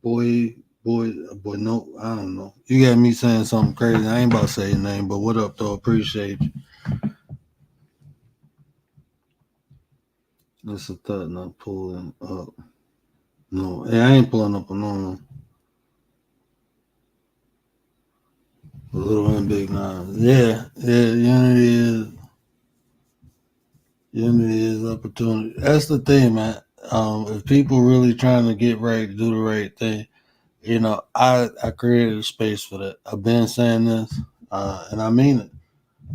Boy, no, I don't know. You got me saying something crazy. I ain't about to say your name, but what up though? Appreciate you. That's a thought not pulling up. No, hey, I ain't pulling up a no. A little and big nine. Yeah, unity is opportunity. That's the thing, man. If people really trying to get right, do the right thing, I created a space for that. I've been saying this, and I mean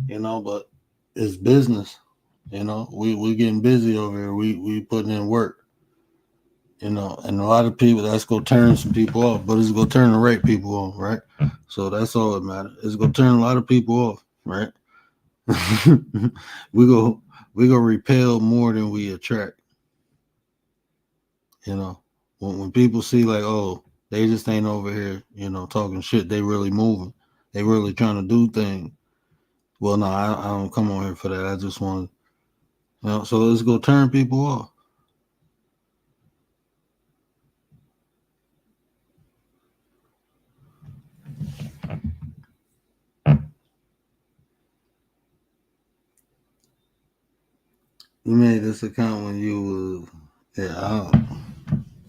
it, but it's business. We getting busy over here. We putting in work, and a lot of people that's gonna turn some people off, but it's gonna turn the right people on, right? So that's all that matters. It's gonna turn a lot of people off, right? we go we go repel more than we attract. When people see like, oh, they just ain't over here, talking shit. They really moving. They really trying to do things. Well, no, I don't come on here for that. I just want, so it's gonna turn people off. You made this account when you was,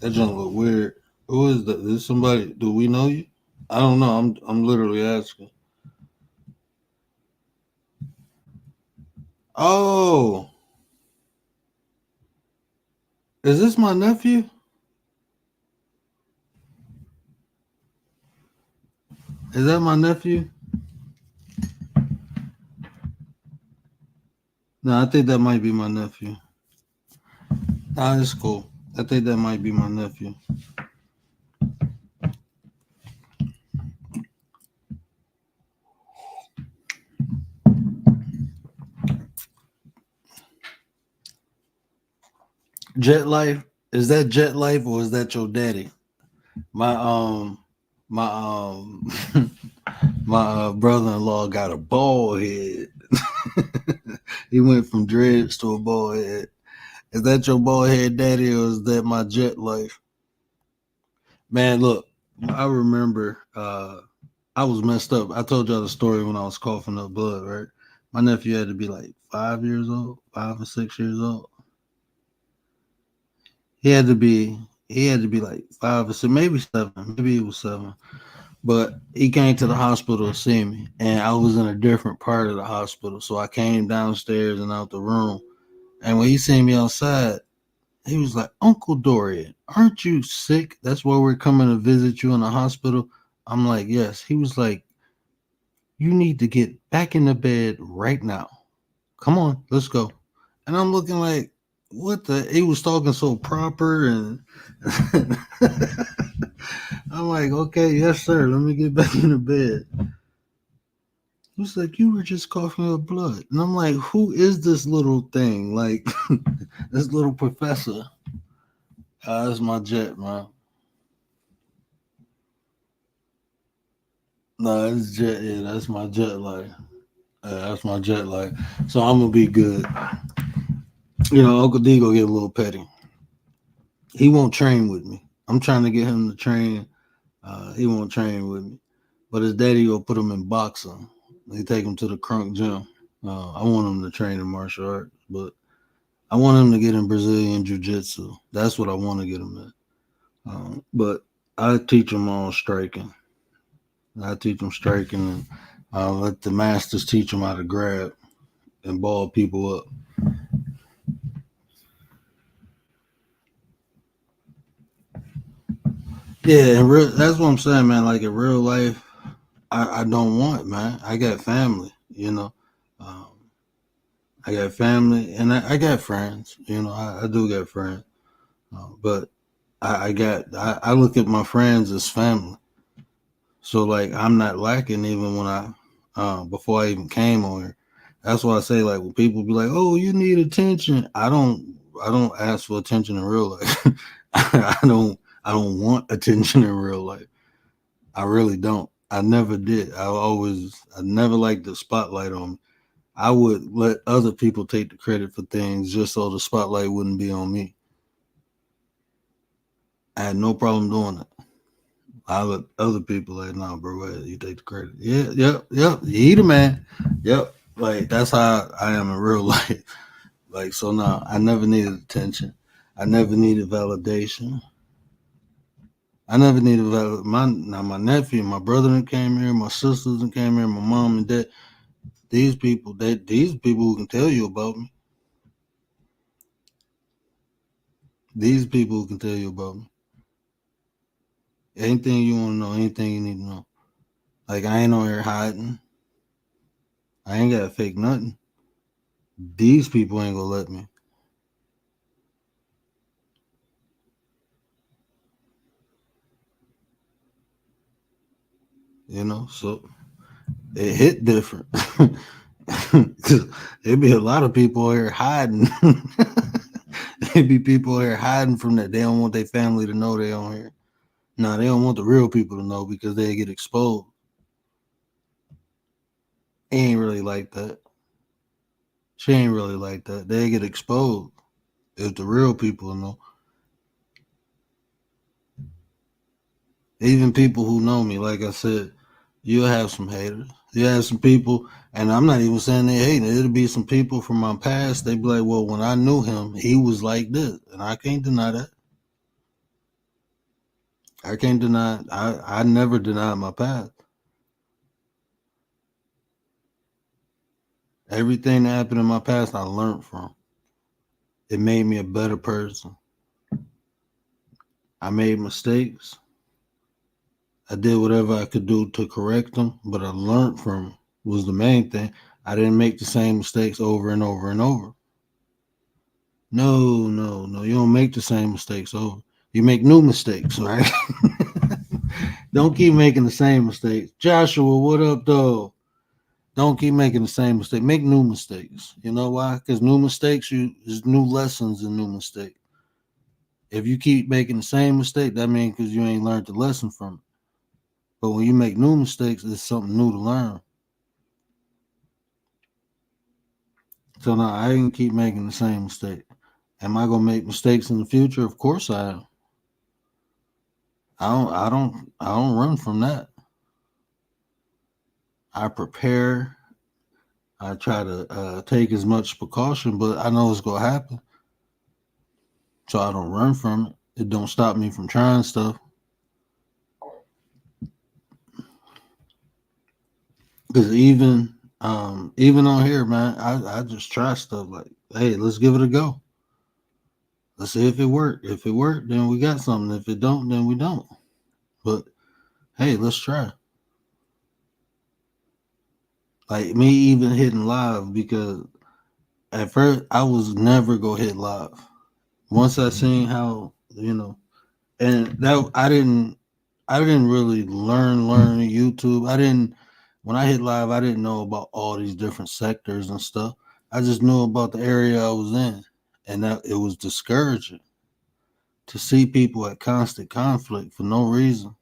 that junk look weird. Who is that? Is somebody? Do we know you? I don't know. I'm literally asking. Oh, is this my nephew? Is that my nephew? No, I think that might be my nephew. Nah, it's cool. I think that might be my nephew. Jet Life, is that Jet Life or is that your daddy? My my my brother-in-law got a bald head. He went from dreads to a bald head. Is that your bald head daddy or is that my Jet Life? Man, look, I remember I was messed up. I told y'all the story when I was coughing up blood, right? My nephew had to be like 5 or 6 years old. He had to be like 5 or 6, maybe 7. Maybe he was 7. But he came to the hospital to see me, and I was in a different part of the hospital. So I came downstairs and out the room. And when he seen me outside, he was like, Uncle Dorian, aren't you sick? That's why we're coming to visit you in the hospital. I'm like, yes. He was like, you need to get back in the bed right now. Come on, let's go. And I'm looking like, what the? He was talking so proper, and I'm like, okay, yes, sir. Let me get back in the bed. He was like, you were just coughing up blood. And I'm like, who is this little thing? Like, this little professor. That's my jet, man. No, it's jet. Yeah, that's my jet life. That's my jet life. So I'm going to be good. Uncle D go get a little petty. He won't train with me. I'm trying to get him to train. He won't train with me. But his daddy will put him in boxing. They take him to the Crunk gym. I want him to train in martial arts, but I want him to get in Brazilian Jiu-Jitsu. That's what I want to get him at. But I teach him all striking. I teach him striking, and I'll let the masters teach him how to grab and ball people up. Yeah, that's what I'm saying, man. Like in real life, I don't want, man. I got family, Um, I got family, and I got friends. I do got friends, but I look at my friends as family. So like I'm not lacking even when before I even came on here. That's why I say like when people be like, "Oh, you need attention," I don't ask for attention in real life. I don't want attention in real life. I really don't. I never did. I never liked the spotlight on me. I would let other people take the credit for things just so the spotlight wouldn't be on me. I had no problem doing it. I let other people like, nah, bro, go ahead, you take the credit. Yeah, yep. You the man. Yep. Like that's how I am in real life. Like so now I never needed attention. I never needed validation. I never needed my nephew, my brother that came here, my sisters that came here, my mom and dad. These people who can tell you about me. These people who can tell you about me. Anything you want to know, anything you need to know. Like I ain't on here hiding. I ain't got to fake nothing. These people ain't gonna let me. So it hit different. There'd be a lot of people here hiding. There'd be people here hiding from that. They don't want their family to know they on here. No, they don't want the real people to know because they get exposed. He ain't really like that. She ain't really like that. They get exposed if the real people know. Even people who know me, like I said, you'll have some haters. You have some people, and I'm not even saying they hate it. It'll be some people from my past. They be like, "Well, when I knew him, he was like this," and I can't deny that. I can't deny. I never denied my past. Everything that happened in my past, I learned from. It made me a better person. I made mistakes. I did whatever I could do to correct them, but I learned from them was the main thing. I didn't make the same mistakes over and over and over. No, no, no. You don't make the same mistakes over. You make new mistakes, right? Don't keep making the same mistakes. Joshua, what up, though? Don't keep making the same mistake. Make new mistakes. You know why? Because new mistakes, there's new lessons in new mistakes. If you keep making the same mistake, that means because you ain't learned the lesson from it. But when you make new mistakes, it's something new to learn. So now I can keep making the same mistake. Am I gonna make mistakes in the future? Of course I am. I don't run from that. I prepare. I try to take as much precaution, but I know it's gonna happen. So I don't run from it. It don't stop me from trying stuff. Because even on here, man, I just try stuff like, hey, let's give it a go. Let's see if it worked. If it worked, then we got something. If it don't, then we don't. But hey, let's try. Like me even hitting live because at first I was never gonna hit live. Once I seen how and that I didn't really learn YouTube. I didn't when I hit live. I didn't know about all these different sectors and stuff. I just knew about the area I was in, and that it was discouraging to see people at constant conflict for no reason.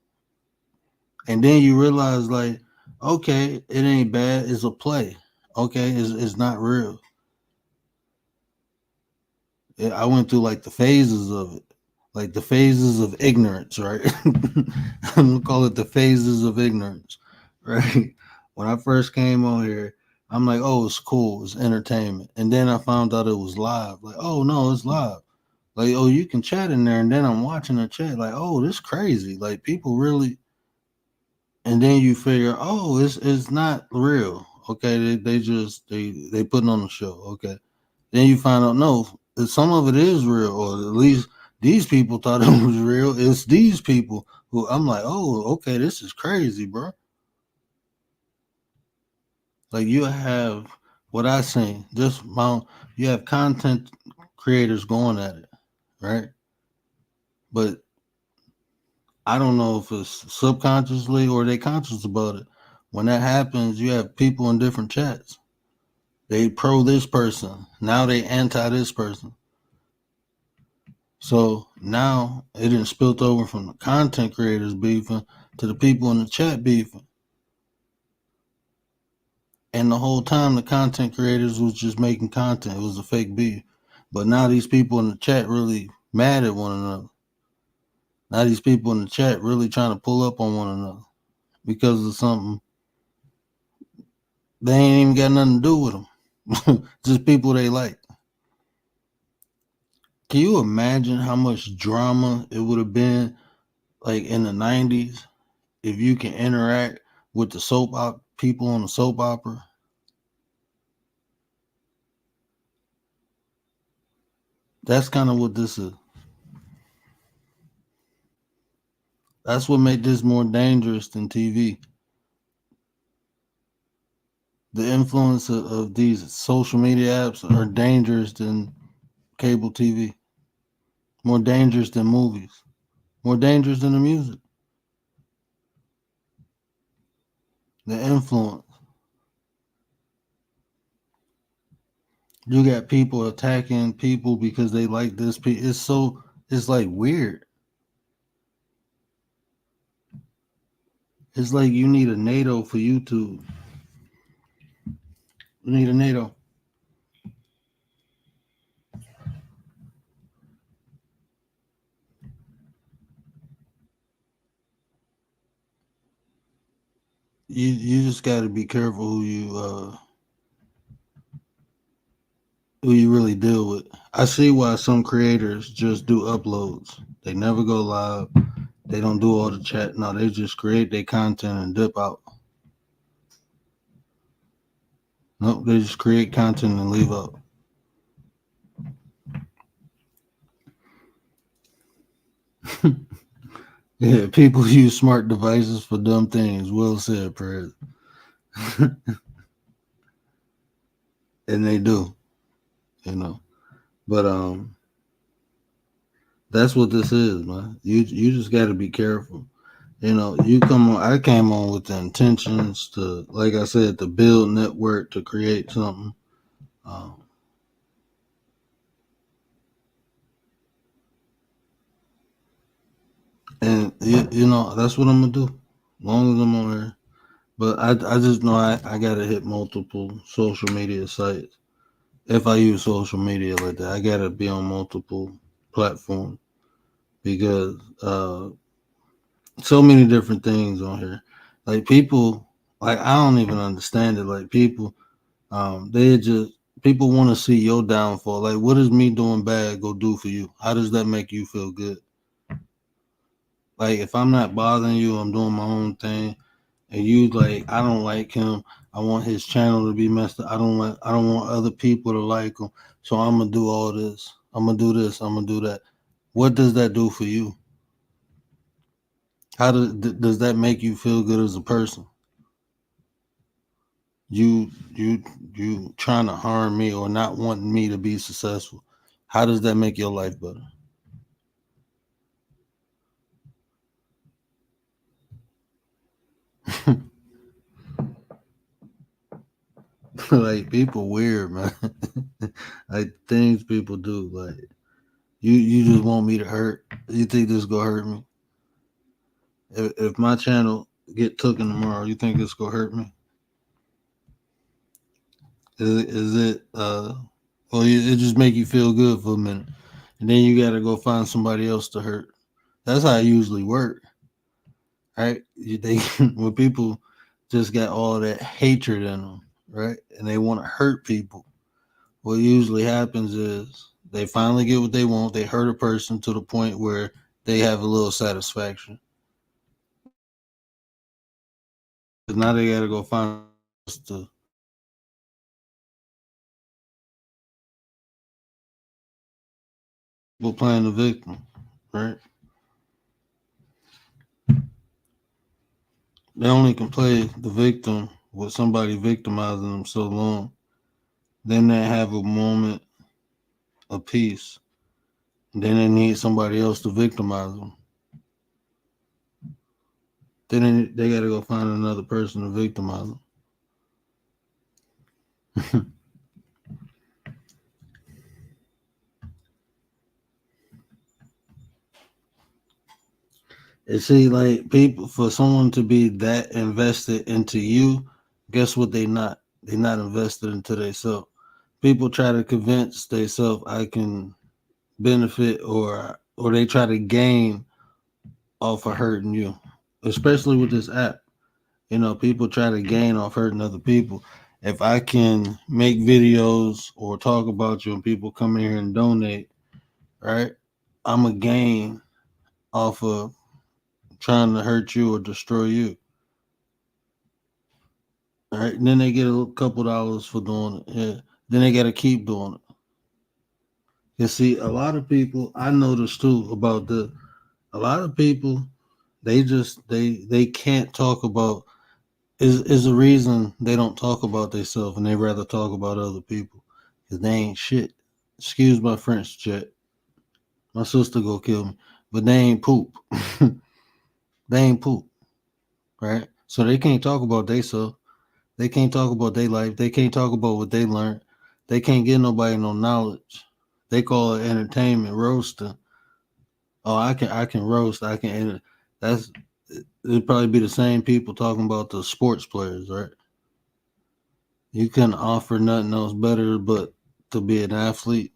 And then you realize, like, okay, it ain't bad. It's a play. Okay, it's not real. I went through like the phases of it, like the phases of ignorance, right? I'm gonna call it the phases of ignorance, right? When I first came on here, I'm like, oh, it's cool, it's entertainment, and then I found out it was live. Like, oh no, it's live. Like, oh, you can chat in there, and then I'm watching the chat. Like, oh, this crazy. Like, people really. And then you figure, oh, it's not real. Okay, they just they putting on the show. Okay, then you find out no, some of it is real, or at least these people thought it was real. It's these people who I'm like, oh, okay, this is crazy, bro. Like you have what I say, just you have content creators going at it, right? But I don't know if it's subconsciously or they conscious about it. When that happens, you have people in different chats. They pro this person. Now they anti this person. So now it didn't spilt over from the content creators beefing to the people in the chat beefing. And the whole time the content creators was just making content. It was a fake beef. But now these people in the chat really mad at one another. Now these people in the chat really trying to pull up on one another because of something they ain't even got nothing to do with them. Just people they like. Can you imagine how much drama it would have been like in the 90s if you can interact with the people on the soap opera? That's kind of what this is. That's what made this more dangerous than TV. The influence of these social media apps are dangerous than cable TV, more dangerous than movies, more dangerous than the music. The influence. You got people attacking people because they like this. It's like weird. It's like you need a NATO for YouTube. You need a NATO. You just got to be careful who you really deal with. I see why some creators just do uploads. They never go live. They don't do all the chat. No, they just create their content and dip out. Nope, they just create content and leave out. Yeah, people use smart devices for dumb things. Will said, Perez. And they do, you know. But that's what this is, man. You just got to be careful. You know, you come on. I came on with the intentions to, like I said, to build network to create something. Um, and you know that's what I'm gonna do, as long as I'm on there. But I just know I gotta hit multiple social media sites. If I use social media like that, I gotta be on multiple platforms because so many different things on here. Like people, like I don't even understand it. Like people, they just people want to see your downfall. Like, what is me doing bad go do for you? How does that make you feel good? Like, if I'm not bothering you, I'm doing my own thing, and you like, I don't like him. I want his channel to be messed up. I don't want other people to like him. So I'm gonna do all this. I'm gonna do this. I'm gonna do that. What does that do for you? How does that make you feel good as a person? You trying to harm me or not wanting me to be successful? How does that make your life better? Like people weird, man. Like things people do. Like you just want me to hurt. You think this gonna hurt me? If my channel get taken tomorrow, you think it's gonna hurt me? Is it well, it just make you feel good for a minute, and then you got to go find somebody else to hurt. That's how it usually work, right? They when people just got all that hatred in them, right, and they want to hurt people. What usually happens is they finally get what they want. They hurt a person to the point where they have a little satisfaction. Because now they got to go find to people playing the victim, right? They only can play the victim with somebody victimizing them so long. Then they have a moment of peace. Then they need somebody else to victimize them. Then they got to go find another person to victimize them. And see, like people, for someone to be that invested into you, guess what? They not invested into themselves. People try to convince themselves I can benefit or they try to gain off of hurting you, especially with this app. You know, people try to gain off hurting other people. If I can make videos or talk about you and people come in here and donate, right? I'm a gain off of trying to hurt you or destroy you. All right. And then they get a couple dollars for doing it. Yeah. Then they got to keep doing it. You see, a lot of people I noticed too about a lot of people they can't talk about is the reason they don't talk about themselves and they rather talk about other people because they ain't shit. Excuse my French, Jet. My sister go kill me, but they ain't poop. They ain't poop, right? So they can't talk about themselves. They can't talk about their life. They can't talk about what they learned. They can't get nobody no knowledge. They call it entertainment roasting. Oh, I can roast. I can. That's it'd probably be the same people talking about the sports players, right? You couldn't offer nothing else better but to be an athlete.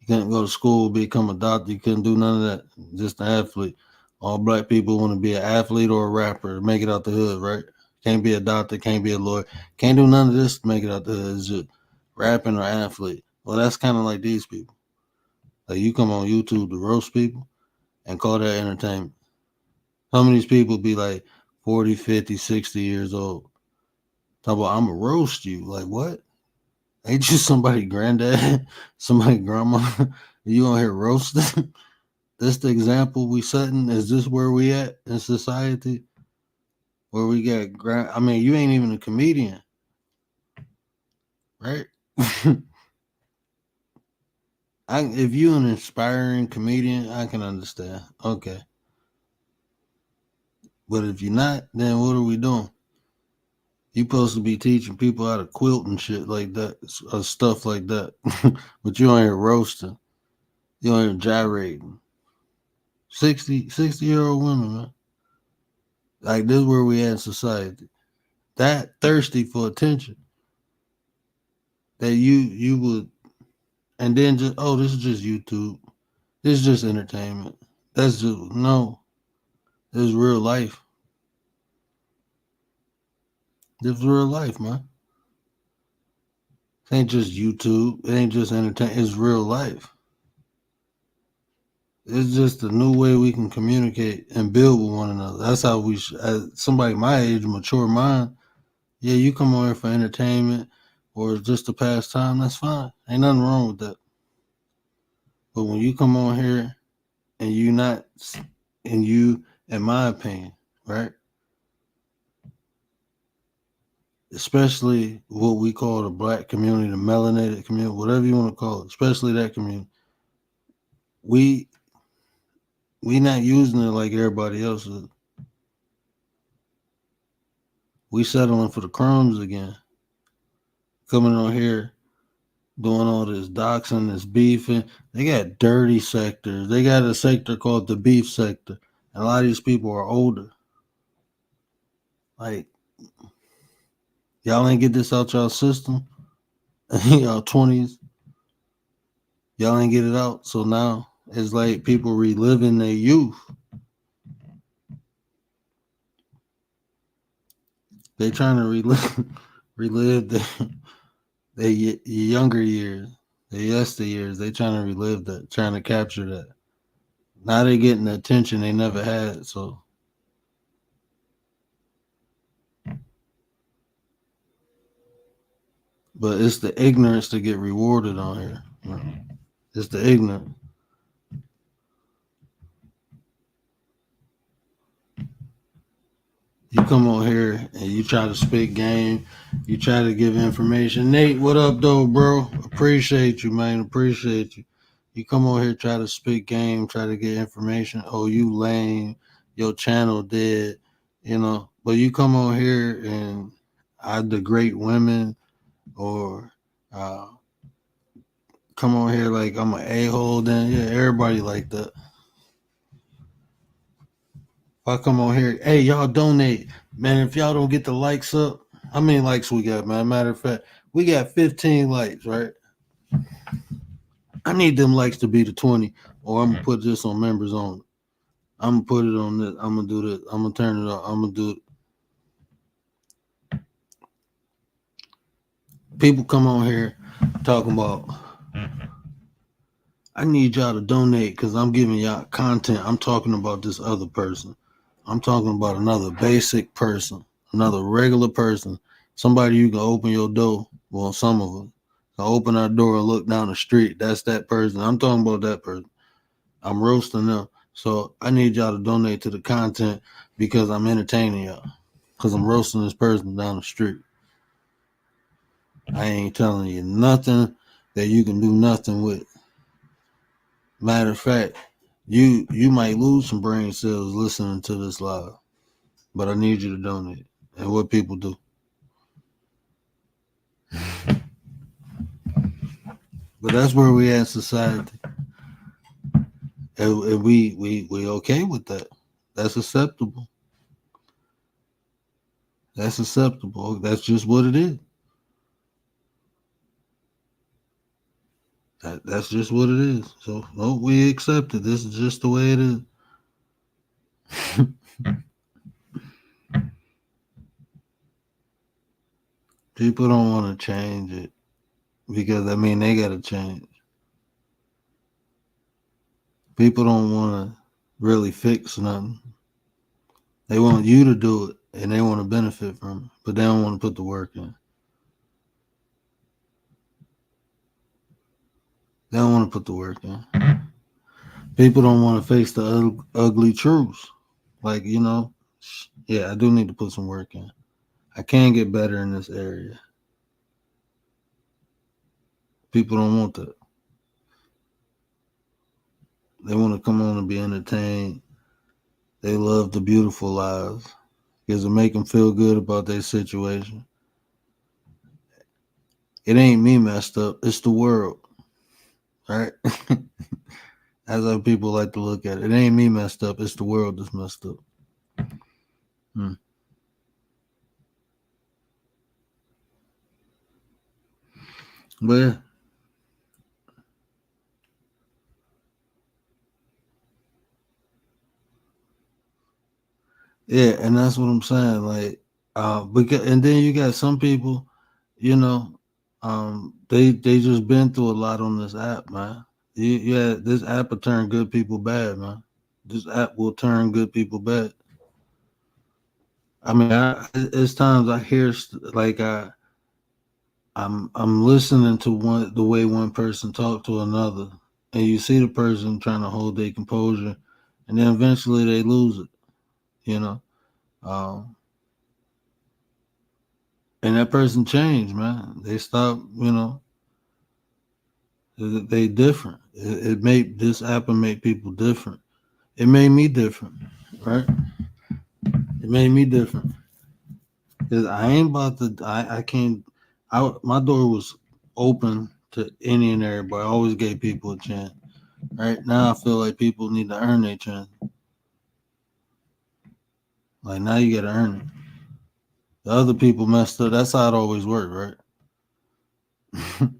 You couldn't go to school, become a doctor. You couldn't do none of that. Just an athlete. All black people want to be an athlete or a rapper, make it out the hood, right? Can't be a doctor, can't be a lawyer, can't do none of this to make it out the hood. It's just rapping or athlete. Well, that's kind of like these people. Like you come on YouTube to roast people and call that entertainment. Some of these people be like 40, 50, 60 years old. Talk about, I'm going to roast you. Like, what? Ain't you somebody granddad, somebody grandma? You on here roasting? This the example we setting? Is this where we at in society? Where we got I mean, you ain't even a comedian, right? If you an inspiring comedian, I can understand. Okay. But if you're not, then what are we doing? You supposed to be teaching people how to quilt and shit like that, stuff like that. But you on here roasting. You on here gyrating. 60-year-old women, man. Like this is where we at in society. That thirsty for attention. That you would and then just this is just YouTube. This is just entertainment. That's just no. This is real life. This is real life, man. It ain't just YouTube. It ain't just entertainment. It's real life. It's just a new way we can communicate and build with one another. That's how we somebody my age, mature mind. Yeah, you come on here for entertainment or just to pass time, that's fine. Ain't nothing wrong with that. But when you come on here and in my opinion, right? Especially what we call the black community, the melanated community, whatever you want to call it, especially that community, we not using it like everybody else is. We settling for the crumbs again. Coming on here doing all this doxing, this beefing. They got dirty sectors. They got a sector called the beef sector. And a lot of these people are older. Like, y'all ain't get this out y'all system. Y'all 20s. Y'all ain't get it out. So now it's like people reliving their youth. They trying to relive their younger years, their yesteryears. They trying to relive that, trying to capture that. Now they getting the attention they never had. So but it's the ignorance to get rewarded on here. It's the ignorance. You come on here and you try to spit game. You try to give information. Nate, what up, though, bro? Appreciate you, man. Appreciate you. You come on here, try to spit game, try to get information. Oh, you lame. your channel dead, you know. But you come on here and I degrade women or uh, come on here like I'm an a-hole, then yeah, everybody like that. If I come on here, hey, y'all donate. Man, if y'all don't get the likes up, how many likes we got, man? Matter of fact, we got 15 likes, right? I need them likes to be the 20, or I'm gonna put this on members only. I'm gonna put it on this. I'm gonna do this. I'm gonna turn it on. I'm gonna do it. People come on here talking about I need y'all to donate because I'm giving y'all content. I'm talking about this other person. I'm talking about another basic person, another regular person, somebody you can open your door. Well, some of us can open our door and look down the street. That's that person. I'm talking about that person. I'm roasting them. So I need y'all to donate to the content because I'm entertaining y'all. Because I'm roasting this person down the street. I ain't telling you nothing that you can do nothing with. Matter of fact, you might lose some brain cells listening to this live, but I need you to donate. And what people do. But that's where we at in society. And we okay with that. That's acceptable. That's acceptable. That's just what it is. That's just what it is. So no, we accept it. This is just the way it is. People don't want to change it because I mean they gotta change. People don't want to really fix nothing. They want you to do it and they want to benefit from it, but they don't want to put the work in. They don't want to put the work in. People don't want to face the ugly truths. Like, you know, yeah, I do need to put some work in. I can get better in this area. People don't want that. They want to come on and be entertained. They love the beautiful lives because it make them feel good about their situation. It ain't me messed up. It's the world, right? That's how people like to look at it. It ain't me messed up. It's the world that's messed up. But yeah, and that's what I'm saying. Like, because and then you got some people, you know, they just been through a lot on this app, man. Yeah, this app will turn good people bad, man. This app will turn good people bad. I mean, it's times I hear like I'm listening to the way one person talk to another, and you see the person trying to hold their composure, and then eventually they lose it, you know. Um, and that person changed, man. They stop, you know. They different. It made this app and make people different. It made me different, right? It made me different. Cause I ain't about to. I can't. My door was open to any and everybody. I always gave people a chance. Right now, I feel like people need to earn their chance. Like now, you got to earn it. The other people messed up. That's how it always worked, right?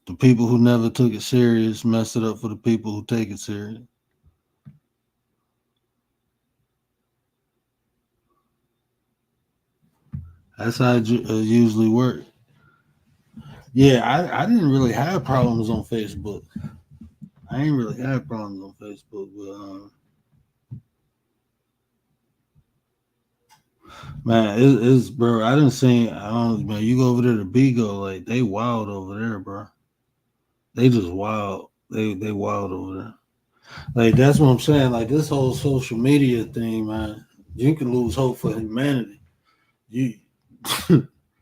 The people who never took it serious messed it up for the people who take it serious. That's how it usually works. Yeah, I didn't really have problems on Facebook. I ain't really had problems on Facebook, but man, it's bro. I didn't see. I don't man. You go over there to Bigo, like they wild over there, bro. They just wild. They wild over there. Like that's what I'm saying. Like this whole social media thing, man. You can lose hope for humanity. You,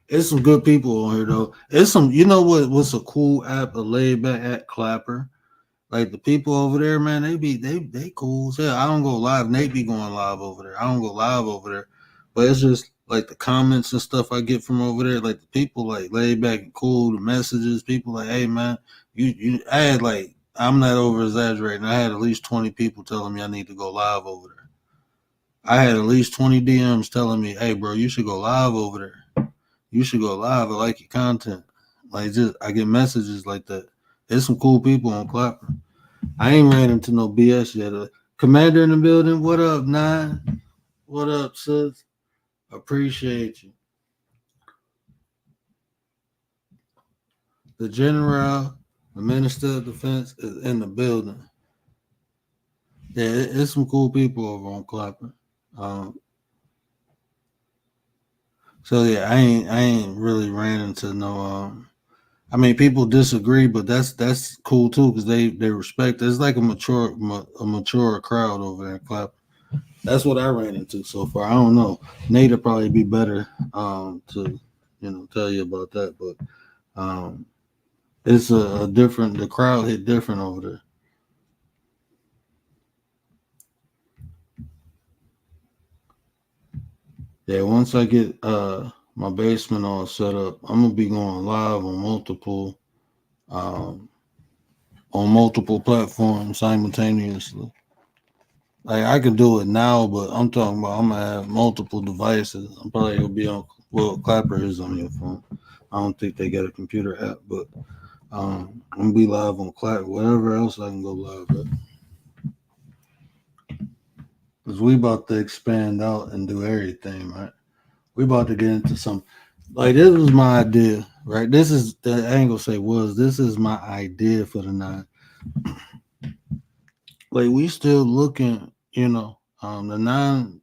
it's some good people on here though. It's some. You know what's a cool app, a laid back app, Clapper. Like the people over there, man, they cool as hell. I don't go live. Nate be going live over there. I don't go live over there, but it's just like the comments and stuff I get from over there. Like the people like laid back and cool. The messages, people like, hey man, you. I had like, I'm not over exaggerating. I had at least 20 people telling me I need to go live over there. I had at least 20 DMs telling me, hey bro, you should go live over there. You should go live. I like your content. Like just I get messages like that. There's some cool people on Clapper. I ain't ran into no BS yet. Commander in the building. What up, Nine? What up, sis? Appreciate you. The general, the minister of defense is in the building. Yeah, it's some cool people over on Clapper. So yeah, I ain't really ran into no. I mean, people disagree, but that's cool too because they respect. It's like a mature crowd over there in Clapper. That's what I ran into so far. I don't know. Nate'll probably be better to tell you about that, but it's a different. The crowd hit different over there. Yeah, once I get my basement all set up, I'm gonna be going live um, on multiple platforms simultaneously. Like I can do it now, but I'm talking about I'm gonna have multiple devices. I'm probably gonna be on Clapper is on your phone. I don't think they got a computer app, but I'm gonna be live on Clapper. Whatever else I can go live at. Cause we about to expand out and do everything, right? We about to get into some like this was my idea, right? This is the angle say was this is my idea for the nine. Like we still looking, the nine,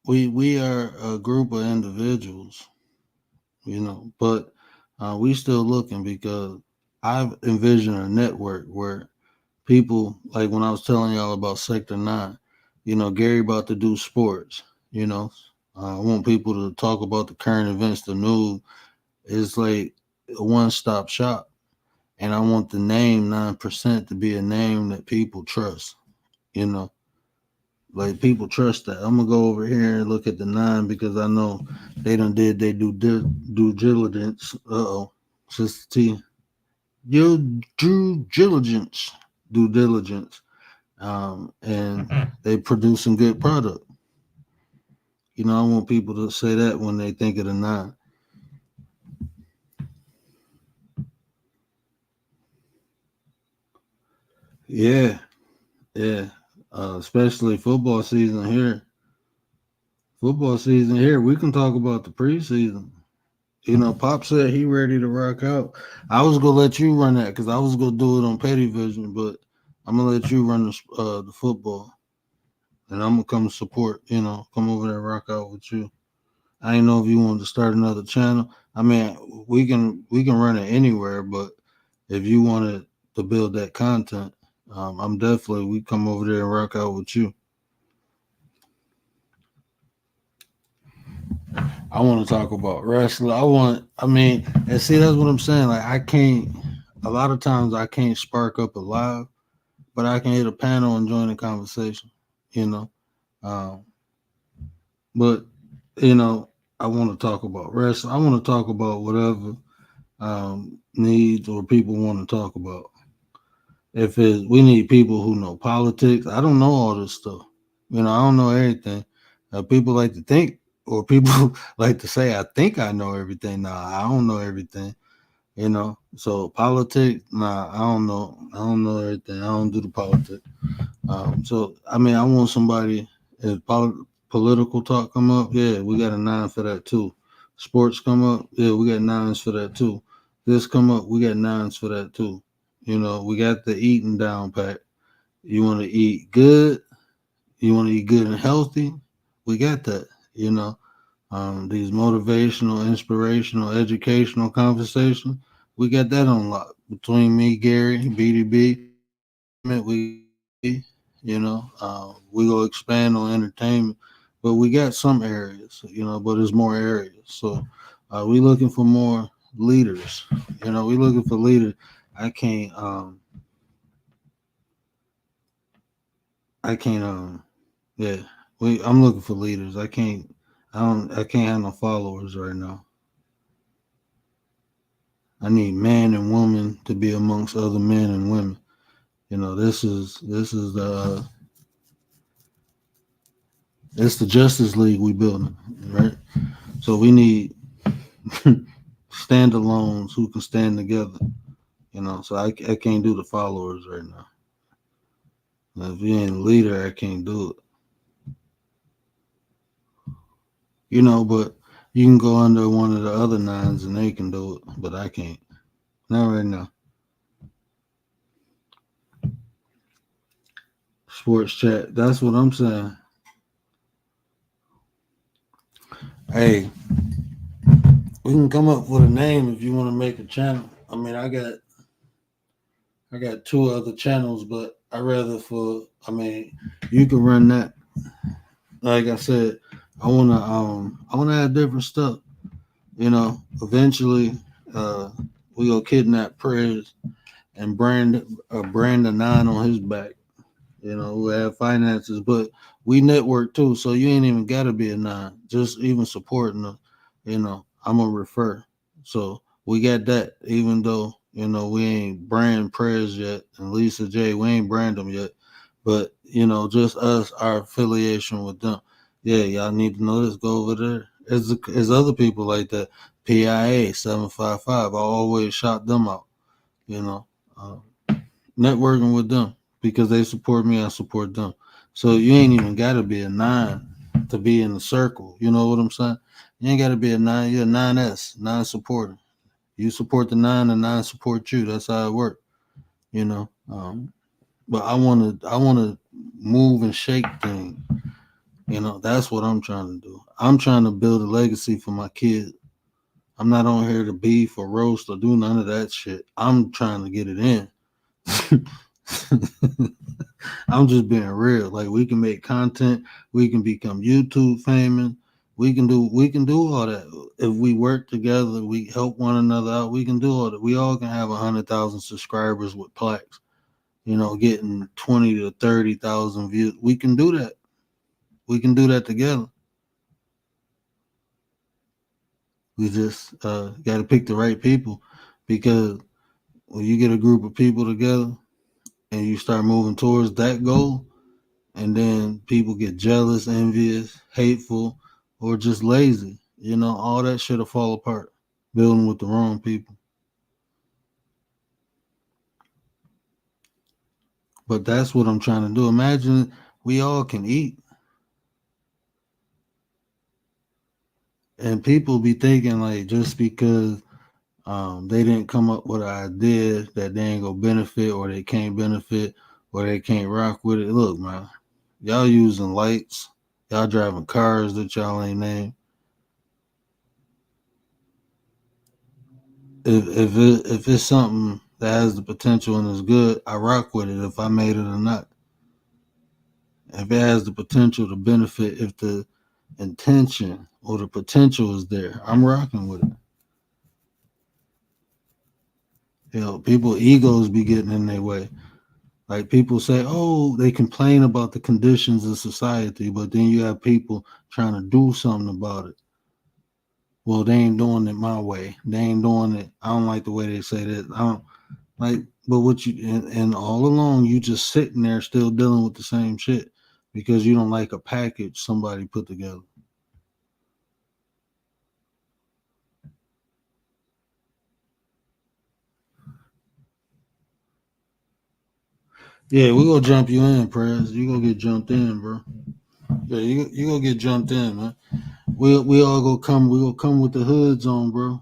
we are a group of individuals, but we still looking because I've envisioned a network where people like when I was telling y'all about Sector 9, Gary about to do sports, I want people to talk about the current events, the news. It's like a one-stop shop. And I want the name 9% to be a name that people trust, you know. Like people trust that. I'm gonna go over here and look at the 9 because I know they done did they due diligence. Sister T. Your due diligence. And they produce some good product. I want people to say that when they think of the 9. Yeah, yeah. Especially football season here. Football season here. We can talk about the preseason. Pop said he ready to rock out. I was gonna let you run that because I was gonna do it on Petty Vision, but I'm gonna let you run the football, and I'm gonna come support. Come over there and rock out with you. I didn't know if you wanted to start another channel. I mean, we can run it anywhere, but if you wanted to build that content, I'm definitely we come over there and rock out with you. I want to talk about wrestling. And see, that's what I'm saying. Like, I can't, a lot of times I can't spark up a live, but I can hit a panel and join the conversation, you know. Um, but, I want to talk about wrestling. I want to talk about whatever needs or people want to talk about. If we need people who know politics, I don't know all this stuff. I don't know everything. People like to think, or people like to say, I think I know everything. Nah, I don't know everything. So politics, nah, I don't know. I don't know everything. I don't do the politics. So I mean, I want somebody. If political talk come up, yeah, we got a 9 for that too. Sports come up, yeah, we got 9s for that too. This come up, we got 9s for that too. We got the eating down pat. You want to eat good, you want to eat good and healthy, we got that. These motivational, inspirational, educational conversations, we got that on lock between me, Gary, BDB. We go expand on entertainment, but we got some areas, but there's more areas. So we looking for more leaders. We looking for leaders. I can't yeah. I'm looking for leaders. I can't have no followers right now. I need man and woman to be amongst other men and women. This is it's the Justice League we building, right? So we need standalones who can stand together. So I can't do the followers right now. Now, if you ain't a leader, I can't do it. But you can go under one of the other nines and they can do it, but I can't. Not right now. Sports chat. That's what I'm saying. Hey, we can come up with a name if you want to make a channel. I mean, I got two other channels, but you can run that. Like I said, I wanna have different stuff. Eventually, we go kidnap Prez and brand a nine on his back. Who have finances, but we network too. So you ain't even gotta be a nine. Just even supporting them, I'm a refer. So we got that, even though, we ain't brand Prez yet and Lisa J, we ain't brand them yet. But, just us, our affiliation with them. Yeah, y'all need to know this. Go over there. There's other people like that. PIA 755. I always shout them out, you know. Um, Networking with them because they support me, I support them. So you ain't even got to be a nine to be in the circle. You know what I'm saying? You ain't got to be a nine. You're a 9S, nine supporter. You support the nine, and nine support you. That's how it works. You know. But I want to move and shake things. That's what I'm trying to do. I'm trying to build a legacy for my kids. I'm not on here to beef or roast or do none of that shit. I'm trying to get it in. I'm just being real. Like we can make content, we can become YouTube famous, we can do all that. If we work together, we help one another out, we can do all that. We all can have 100,000 subscribers with plaques, getting 20 to 30,000 views. We can do that. We can do that together. We just got to pick the right people because when you get a group of people together and you start moving towards that goal, and then people get jealous, envious, hateful, or just lazy. All that shit'll fall apart. Building with the wrong people. But that's what I'm trying to do. Imagine we all can eat. And people be thinking like just because they didn't come up with an idea that they ain't gonna benefit or they can't benefit or they can't rock with it. Look, man, y'all using lights, y'all driving cars that y'all ain't named. If it's something that has the potential and is good, I rock with it if I made it or not. If it has the potential to benefit, if the intention or the potential is there, I'm rocking with it. People egos be getting in their way. Like people say, oh, they complain about the conditions of society, but then you have people trying to do something about it. Well, they ain't doing it my way. They ain't doing it. I don't like the way they say that. I don't like, but what you and all along you just sitting there still dealing with the same shit because you don't like a package somebody put together. Yeah, we gonna jump you in, Prez. You gonna get jumped in, bro. Yeah, you gonna get jumped in, man. We all go come. We gonna come with the hoods on, bro.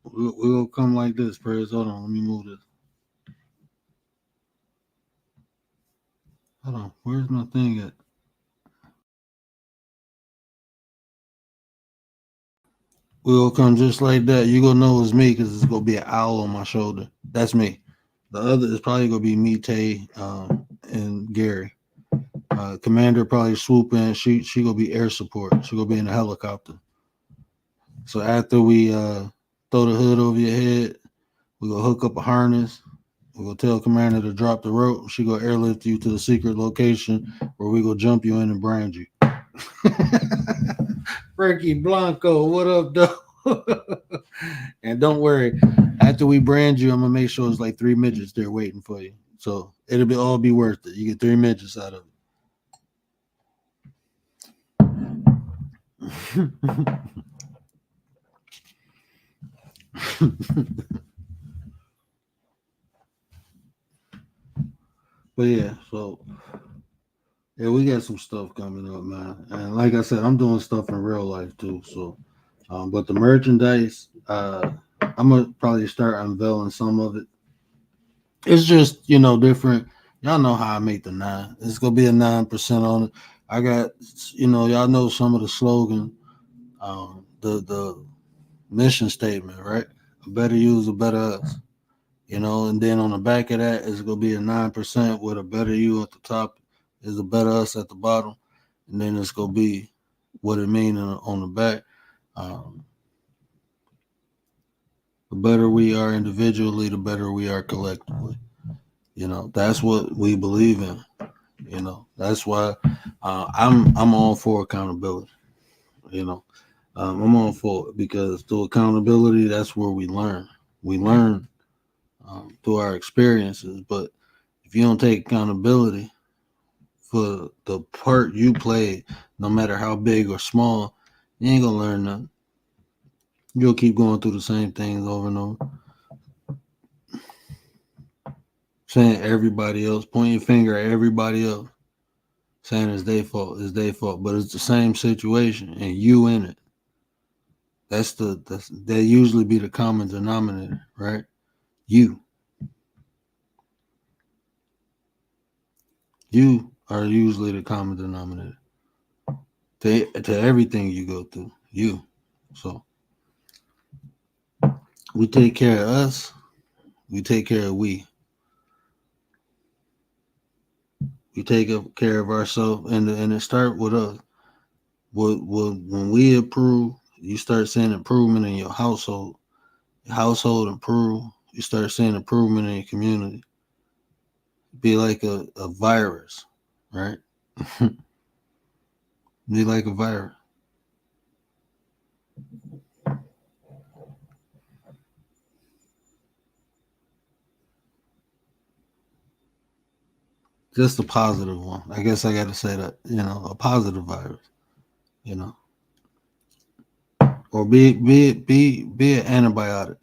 We gonna come like this, Prez. Hold on, let me move this. Hold on, where's my thing at? We gonna come just like that. You gonna know it's me because it's gonna be an owl on my shoulder. That's me. The other is probably gonna be me, Tay, and Gary. Commander probably swoop in. She gonna be air support. She gonna be in a helicopter. So after we throw the hood over your head, We're going to hook up a harness. We're going to tell Commander to drop the rope. She going to airlift you to the secret location where we going to jump you in and brand you. Frankie Blanco, what up, though? And don't worry, after we brand you, I'm going to make sure it's like 3 midgets there waiting for you. So it'll all be worth it. You get 3 midgets out of it. But yeah, so yeah, we got some stuff coming up, man. And like I said, I'm doing stuff in real life too. So, but the merchandise, I'm gonna probably start unveiling some of it. It's just different. Y'all know how I make the 9. It's gonna be a 9% on it. I got y'all know some of the slogan, the mission statement, right? A better you is a better us. And then on the back of that is going to be a 9% with a better you at the top, is a better us at the bottom, and then it's going to be what it means on the back. The better we are individually, the better we are collectively. That's what we believe in. That's why I'm all for accountability. I'm all for it because through accountability, that's where we learn. We learn through our experiences, but if you don't take accountability for the part you played, no matter how big or small, you ain't gonna learn nothing. You'll keep going through the same things over and over. Saying everybody else, pointing your finger at everybody else, saying it's their fault, but it's the same situation and you in it. That usually be the common denominator, right? You are usually the common denominator to everything you go through. You. So we take care of us. We take care of we. We take care of ourselves, and it start with us. When we improve, you start seeing improvement in your household. Your household improve. You start seeing improvement in your community. Be like a virus, right? Be like a virus. Just a positive one. I guess I got to say that, a positive virus, or be an antibiotic,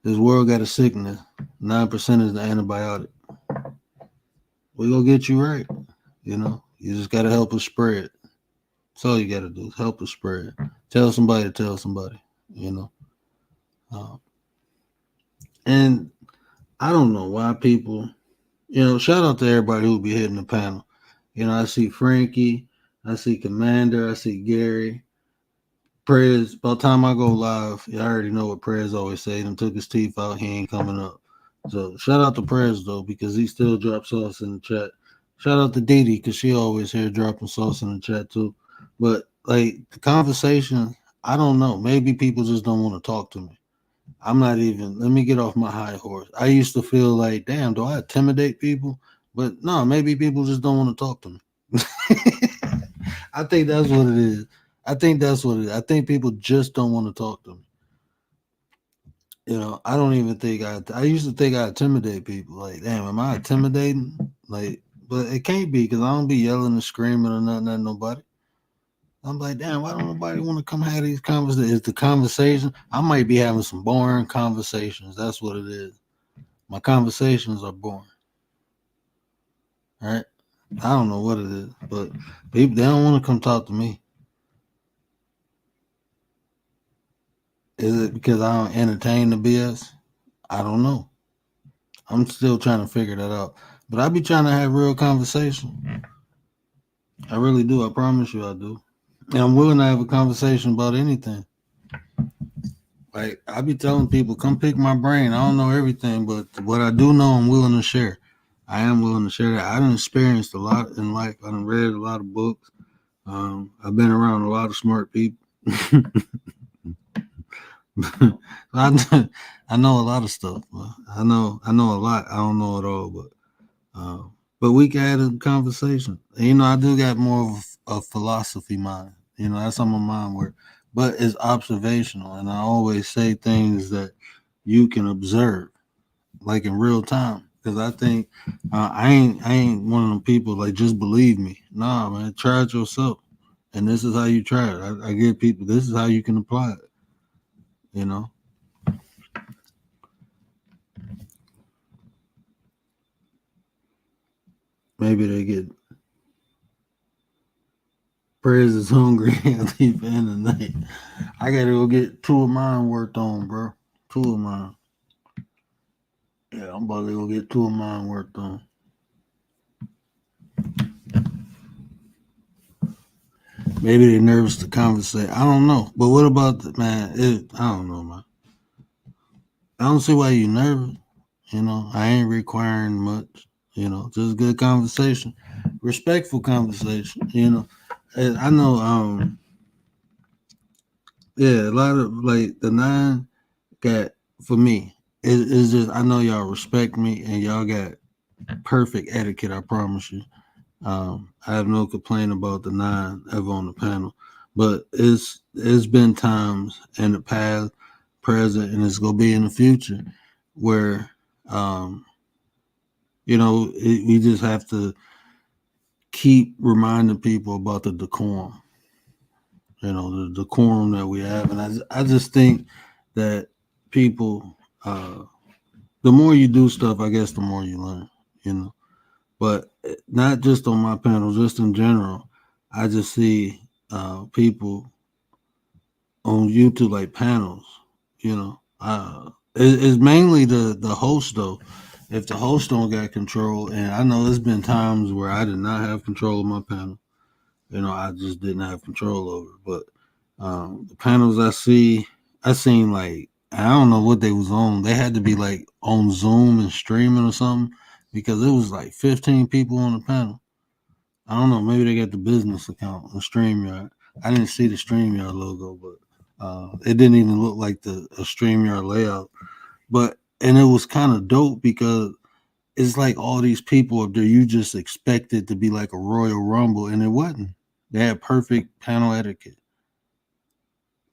This world got a sickness. 9% is the antibiotic. We gonna get you right, You just got to help us spread. That's all you got to do is help us spread. Tell somebody to tell somebody, And I don't know why people, shout out to everybody who be hitting the panel. I see Frankie, I see Commander, I see Gary. Prez, by the time I go live, you already know what Prez always say. He took his teeth out, he ain't coming up. So shout out to Prez though, because he still drops sauce in the chat. Shout out to Didi, because she always here dropping sauce in the chat too. But like the conversation, I don't know. Maybe people just don't want to talk to me. I'm not even, let me get off my high horse. I used to feel like, damn, do I intimidate people? But no, maybe people just don't want to talk to me. I think that's what it is. I think people just don't want to talk to me. I don't even think I used to think I intimidate people. Like, damn, am I intimidating? Like, but it can't be because I don't be yelling and screaming or nothing at nobody. I'm like, damn, why don't nobody want to come have these conversations? It's the conversation. I might be having some boring conversations. That's what it is. My conversations are boring. All right? I don't know what it is, but people, they don't want to come talk to me. Is it because I don't entertain the BS? I don't know. I'm still trying to figure that out. But I be trying to have real conversation. I really do. I promise you I do. And I'm willing to have a conversation about anything. Like, I be telling people, come pick my brain. I don't know everything, but what I do know, I'm willing to share. I am willing to share that. I done experienced a lot in life. I done read a lot of books. I've been around a lot of smart people. I I know a lot of stuff. I know a lot. I don't know it all, but we can have a conversation. And, I do got more of a philosophy mind. That's how my mind works. But it's observational, and I always say things that you can observe, like in real time. Because I think I ain't one of them people like just believe me. Nah, man, try it yourself, and this is how you try it. I give people this is how you can apply it. You know, maybe they get prayers is hungry at the end of the night. I gotta go get two of mine worked on, bro. Two of mine. Yeah, I'm about to go get two of mine worked on. Maybe they're nervous to conversate. I don't know. But what about the man? I don't know, man. I don't see why you nervous. I ain't requiring much. Just good conversation, respectful conversation. And I know. Yeah, a lot of like the nine got for me. It's just I know y'all respect me and y'all got perfect etiquette. I promise you. I have no complaint about the nine ever on the panel, but it's been times in the past, present, and it's gonna be in the future where um, we just have to keep reminding people about the decorum. The decorum that we have, and I just think that people, the more you do stuff, I guess the more you learn. You know but not just on my panel, just in general. I just see people on YouTube like panels. It's mainly the host though. If the host don't got control, and I know there's been times where I did not have control of my panel. I just didn't have control over it. But the panels I seen like I don't know what they was on. They had to be like on Zoom and streaming or something because it was like 15 people on the panel. I don't know. Maybe they got the business account on StreamYard. I didn't see the StreamYard logo, but it didn't even look like a StreamYard layout. And it was kind of dope because it's like all these people up there. You just expect it to be like a Royal Rumble, and it wasn't. They had perfect panel etiquette.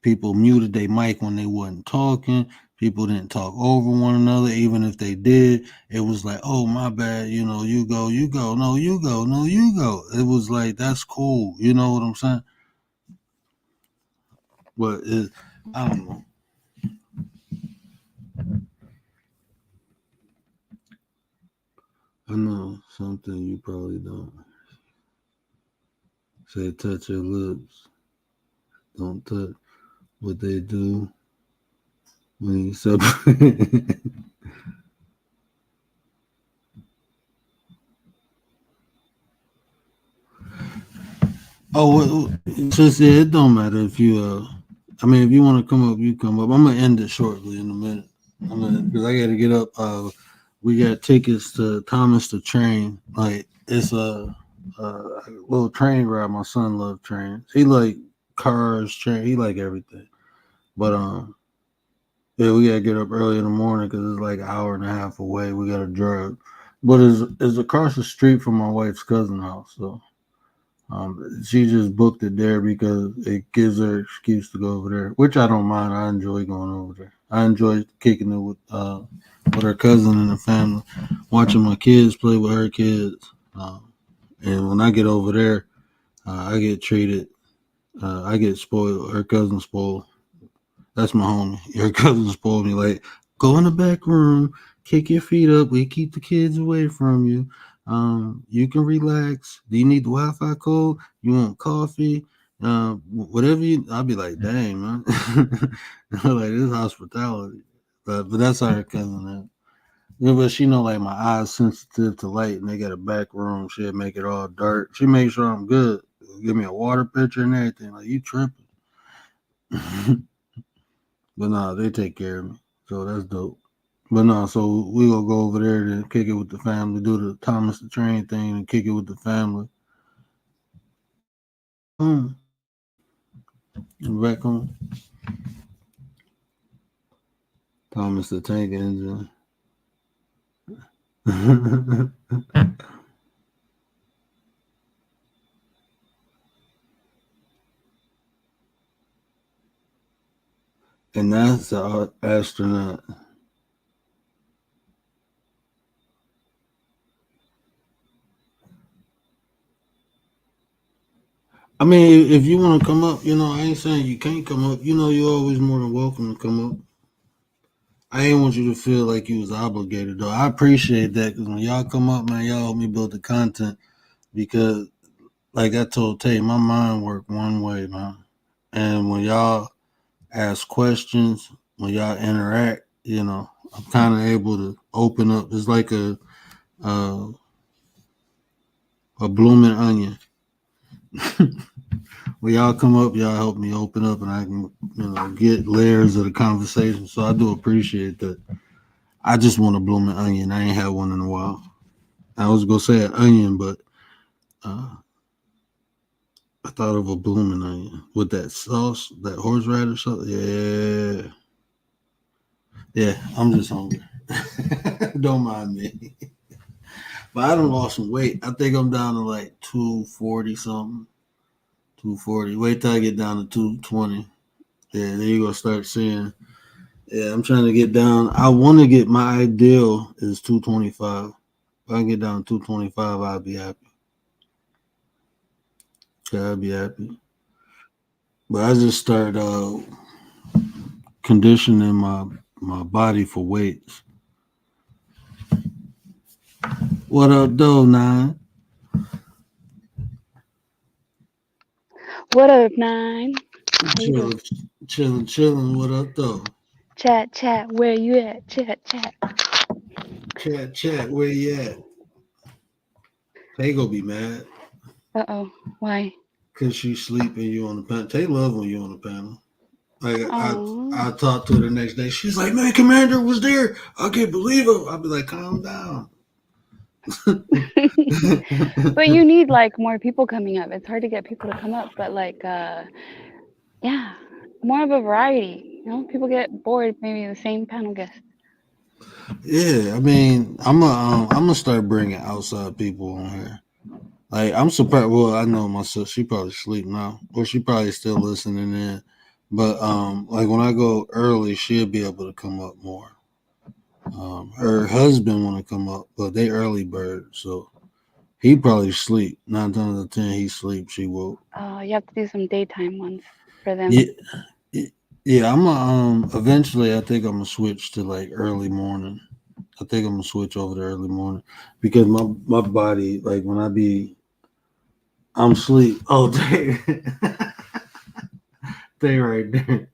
People muted their mic when they wasn't talking. People didn't talk over one another. Even if they did, it was like, oh, my bad. You go, you go. No, you go. No, you go. It was like, that's cool. You know what I'm saying? But I don't know. I know something you probably don't. Say touch your lips. Don't touch what they do when you separate. It's just it don't matter if you I mean if you want to come up, you come up. I'm gonna end it shortly in a minute. Because I gotta get up. We got tickets to Thomas the Train. Like it's a little train ride. My son loves trains. He like cars, train. He like everything. But yeah, we gotta get up early in the morning because it's like an hour and a half away. We gotta drive. But it's across the street from my wife's cousin house. So she just booked it there because it gives her excuse to go over there, which I don't mind. I enjoy going over there. I enjoy kicking it with her cousin and the family, watching my kids play with her kids. And when I get over there, I get treated. I get spoiled. Her cousin spoiled. That's my homie. Your cousin spoiled me. Like, go in the back room, kick your feet up. We keep the kids away from you. You can relax. Do you need the Wi-Fi code? You want coffee? Whatever you. I'll be like, dang man, like this hospitality. But that's how her cousin is. Yeah, but she know like my eyes sensitive to light, and they got a back room. She'll make it all dark. She makes sure I'm good. Give me a water pitcher and everything. Like you tripping. But nah, they take care of me. So that's dope. But nah, so we gonna go over there to kick it with the family, do the Thomas the Train thing and kick it with the family. Back home. Thomas the Tank Engine. And that's the astronaut. I mean, if you want to come up, I ain't saying you can't come up. You're always more than welcome to come up. I ain't want you to feel like you was obligated, though. I appreciate that because when y'all come up, man, y'all help me build the content. Because, like I told Tay, my mind work one way, man. And when y'all ask questions, when y'all interact, I'm kind of able to open up. It's like uh, a blooming onion. When y'all come up, y'all help me open up, and I can, get layers of the conversation. So I do appreciate that. I just want a blooming onion. I ain't had one in a while. I was gonna say an onion, but uh, I thought of a blooming onion with that sauce, that horseradish sauce. Yeah, yeah. I'm just hungry. Don't mind me. But I done lost some weight. I think I'm down to like 240 something. 240. Wait till I get down to 220. Yeah, then you're gonna start seeing. Yeah, I'm trying to get down. I want to get my ideal is 225. If I can get down to 225, I'll be happy. Yeah, I'll be happy. But I just start conditioning my body for weights. What up, though, nine? What up, Nine? How you doing? Chilling, chilling, chilling. What up, though? Chat, chat, where you at? Chat, chat. Chat, chat. Where you at? Tay gonna be mad Uh-oh. Why? because she sleeping. You on the panel. Tay love when you on the panel. Like Oh. I talked to her the next day. She's like, "Man, Commander was there. I can't believe it." I'll be like, "Calm down." But you need like more people coming up. It's hard to get people to come up, but like yeah, more of a variety. People get bored maybe the same panel guest. Yeah, I mean, I'm gonna start bringing outside people on here. Like I'm surprised. Well, I know my sister. She probably sleep now, or she probably still listening in. But like when I go early, she'll be able to come up more. Her husband want to come up, but they early bird, so he probably sleep. 9 times out of 10, he sleep. She woke. You have to do some daytime ones for them. Yeah, yeah. I'm eventually. I think I'm gonna switch to like early morning. I think I'm gonna switch over to early morning because my body, like when I'm sleep. Oh, day, day right there.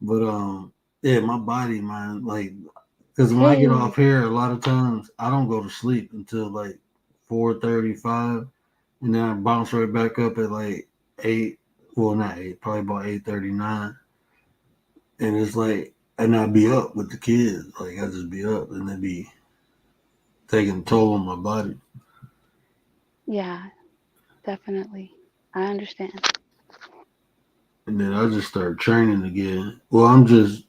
But yeah, my body, man, like, because when I get off Hey. here, a lot of times I don't go to sleep until like 4:35, and then I bounce right back up at like 8. Well, not 8, probably about 8:39, and it's like, and I be up with the kids. Like I just be up, and they be taking a toll on my body. Yeah, definitely. I understand. And then I just start training again. Well, I'm just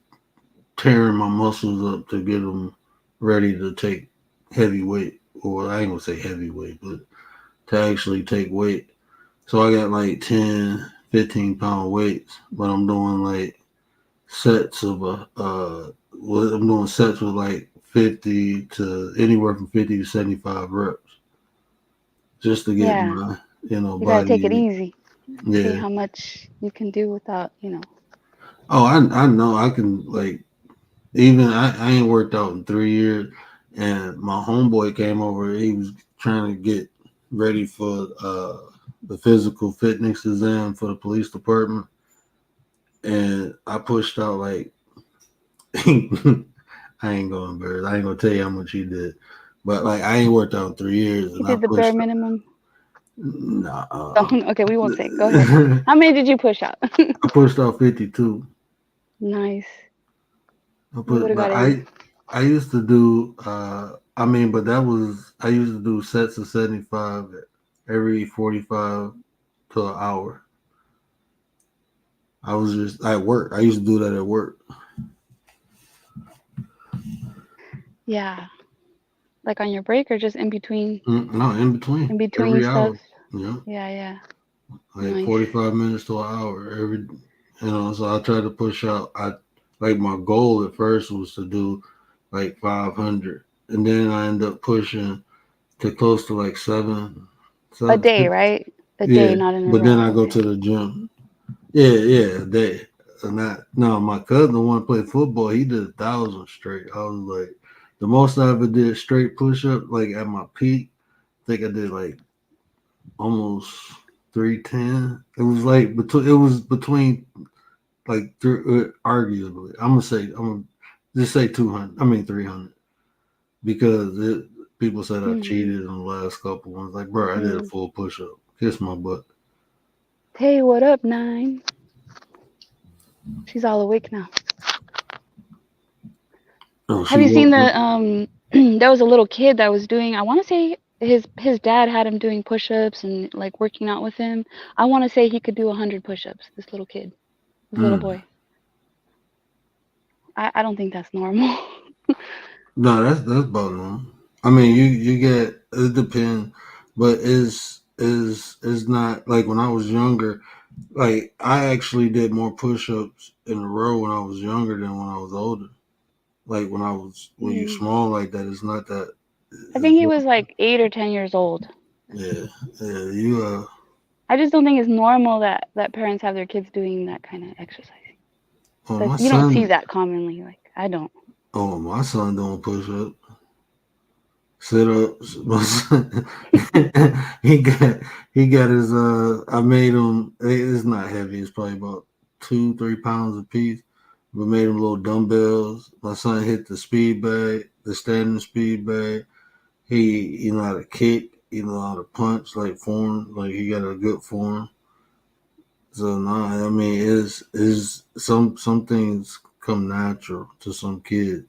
tearing my muscles up to get them ready to take heavy weight. Or I ain't gonna say heavy weight, but to actually take weight. So I got like 10, 15 pound weights, but I'm doing like sets of I'm doing sets with like 50 to anywhere from 50 to 75 reps just to get Yeah, my you gotta take it body. easy. See Yeah. how much you can do without. Oh, I know I can, like, even I ain't worked out in 3 years, and my homeboy came over. He was trying to get ready for the physical fitness exam for the police department, and I pushed out like I ain't gonna embarrass. I ain't gonna tell you how much he did, but like I ain't worked out in 3 years, You and I did the bare pushed. minimum. Nah, Oh, okay, we won't say. Go ahead. How many did you push out? I pushed out 52. Nice. I You would put, have got but in. I used to do. I mean, but that was I used to do sets of 75 every 45 to an hour. I was just at work. I used to do that at work. Yeah. Like on your break or just in between No, in in between between every stuff? hour. Yeah, Yeah, yeah. like Nice. 45 minutes to an hour every. So I try to push out. I like my goal at first was to do like 500, and then I end up pushing to close to like A seven. day, right? A day, Yeah, not in a but then row. I go Okay. to the gym. Yeah, they. And that no, my cousin, the one who played football, he did 1,000 straight. I was like, the most I ever did straight push up, like at my peak, I think I did like almost 310. It was like between. It was between like arguably. I'm gonna just say 200. I mean 300 because people said I Mhm. cheated in the last couple ones. Like, bro, I did a Mhm. full push up. Kiss my butt. Hey, what up, Nine? She's all awake now. Oh, Have she you seen woke up. the there was a little kid that was doing, I want to say his dad had him doing push-ups and like working out with him. I want to say he could do 100 push-ups, this little kid, this little Mm. boy. I don't think that's normal. No, that's about normal. I mean, you get it depends, but is not like when I was younger. Like I actually did more push-ups in a row when I was younger than when I was older. Like when you're Mm. small like that, it's not that. I It's, think he was like 8 or 10 years old. yeah, yeah. You I just don't think it's normal that parents have their kids doing that kind of exercise. oh That my you don't see son, that commonly. Like I don't. my son doing push-ups. Sit ups. he got he got his I made him it's not heavy, it's probably about 2-3 pounds a piece. We made him little dumbbells. My son hit the speed bag, the standing speed bag. He know how to kick, he know how to punch like form, like he got a good form. So nah, I mean is some things come natural to some kids.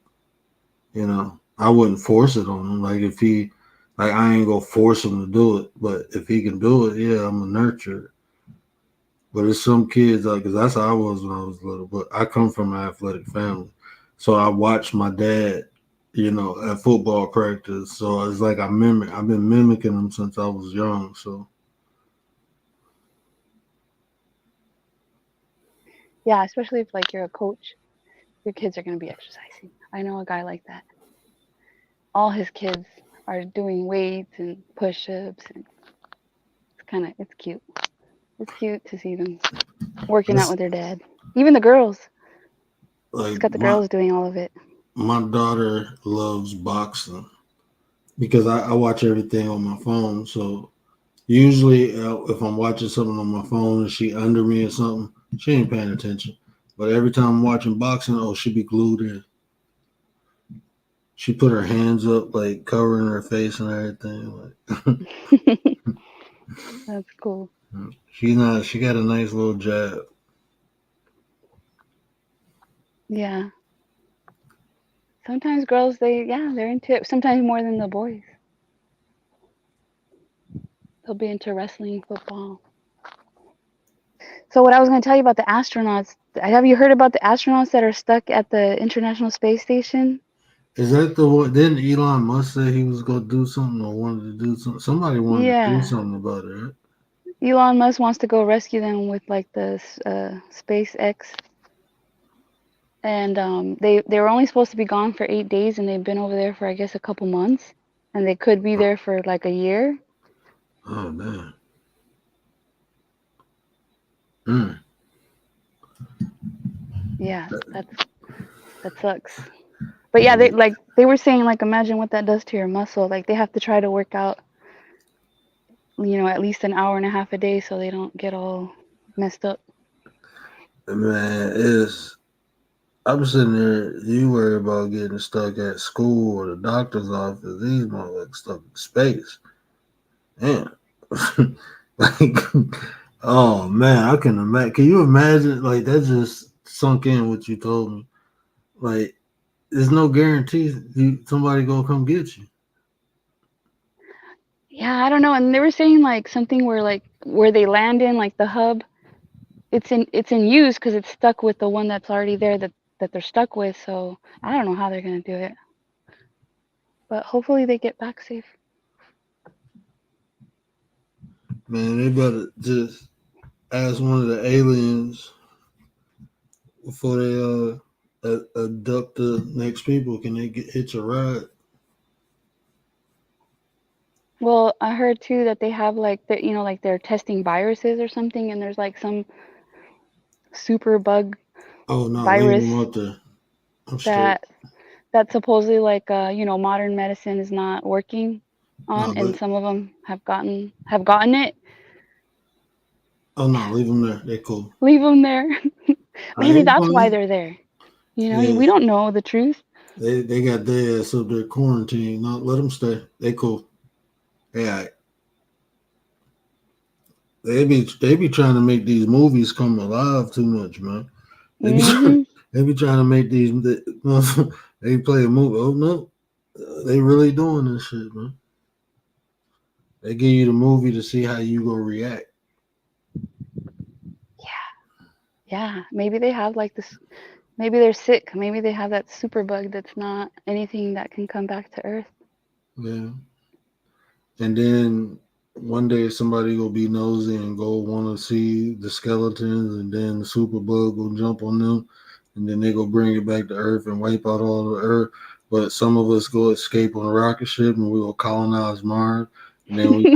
I wouldn't force it on him. Like if he, like I ain't gonna force him to do it. But if he can do it, yeah, I'm gonna nurture it. But it's some kids like, cause that's how I was when I was little. But I come from an athletic family, so I watched my dad, at football practice. So it's like I've been mimicking him since I was young. So Yeah, especially if like you're a coach, your kids are gonna be exercising. I know a guy like that. All his kids are doing weights and push-ups, and it's cute. It's cute to see them working out it's with their dad. Even the girls. He's like got the girls doing all of it. my daughter loves boxing because I watch everything on my phone. So usually, if I'm watching something on my phone and she under me or something, she ain't paying attention. But every time I'm watching boxing, oh, she be glued in. She put her hands up, like covering her face and everything. Like That's cool. she's not. She got a nice little jab. Yeah. Sometimes girls, they're into it. Sometimes more than the boys. They'll be into wrestling, football. So what I was going to tell you about the astronauts. Have you heard about the astronauts that are stuck at the International Space Station? Is that the one? Didn't Elon Musk say he was gonna do something or wanted to do something? Somebody wanted to do Yeah. something about it. Right? Elon Musk wants to go rescue them with like the SpaceX, and they were only supposed to be gone for 8 days, and they've been over there for I guess a couple months, and they could be there for like a year. Oh man. Mm. Yeah, that sucks. But yeah, they were saying like imagine what that does to your muscle. Like they have to try to work out, at least an hour and a half a day so they don't get all messed up. Man, I'm sitting there. You worry about getting stuck at school or the doctor's office. These motherfuckers stuck in space. Damn. like, oh man, I can imagine. Can you imagine? Like that just sunk in what you told me. Like, there's no guarantee somebody gonna come get you. Yeah, I don't know. And they were saying like something where where they land in like the hub, it's in use because it's stuck with the one that's already there that they're stuck with. So I don't know how they're gonna do it. But hopefully they get back safe. Man, they better just ask one of the aliens before they abduct the next people. Can they hitch a ride? Well, I heard too that they have like like they're testing viruses or something, and there's like some super bug Oh no, leave virus them out there. I'm straight. that supposedly like modern medicine is not working on, No, and some of them have gotten it. oh no, leave them there. They cool. Leave them there. Maybe Ain't that's why fine. they're there. Yeah, We don't know the truth. they got their ass up there quarantined. No, let them stay. They cool. Yeah, they be trying to make these movies come alive too much, man. They be Hmm. they be trying to make these. They play a movie. Oh no, they really doing this shit, man. They give you the movie to see how you gonna react. Yeah, maybe they have like this. Maybe they're sick. Maybe they have that super bug that's not anything that can come back to Earth. Yeah, and then one day somebody will be nosy and go want to see the skeletons, and then the superbug will jump on them, and then they go bring it back to Earth and wipe out all the Earth. But some of us go escape on a rocket ship and we will colonize Mars, and then we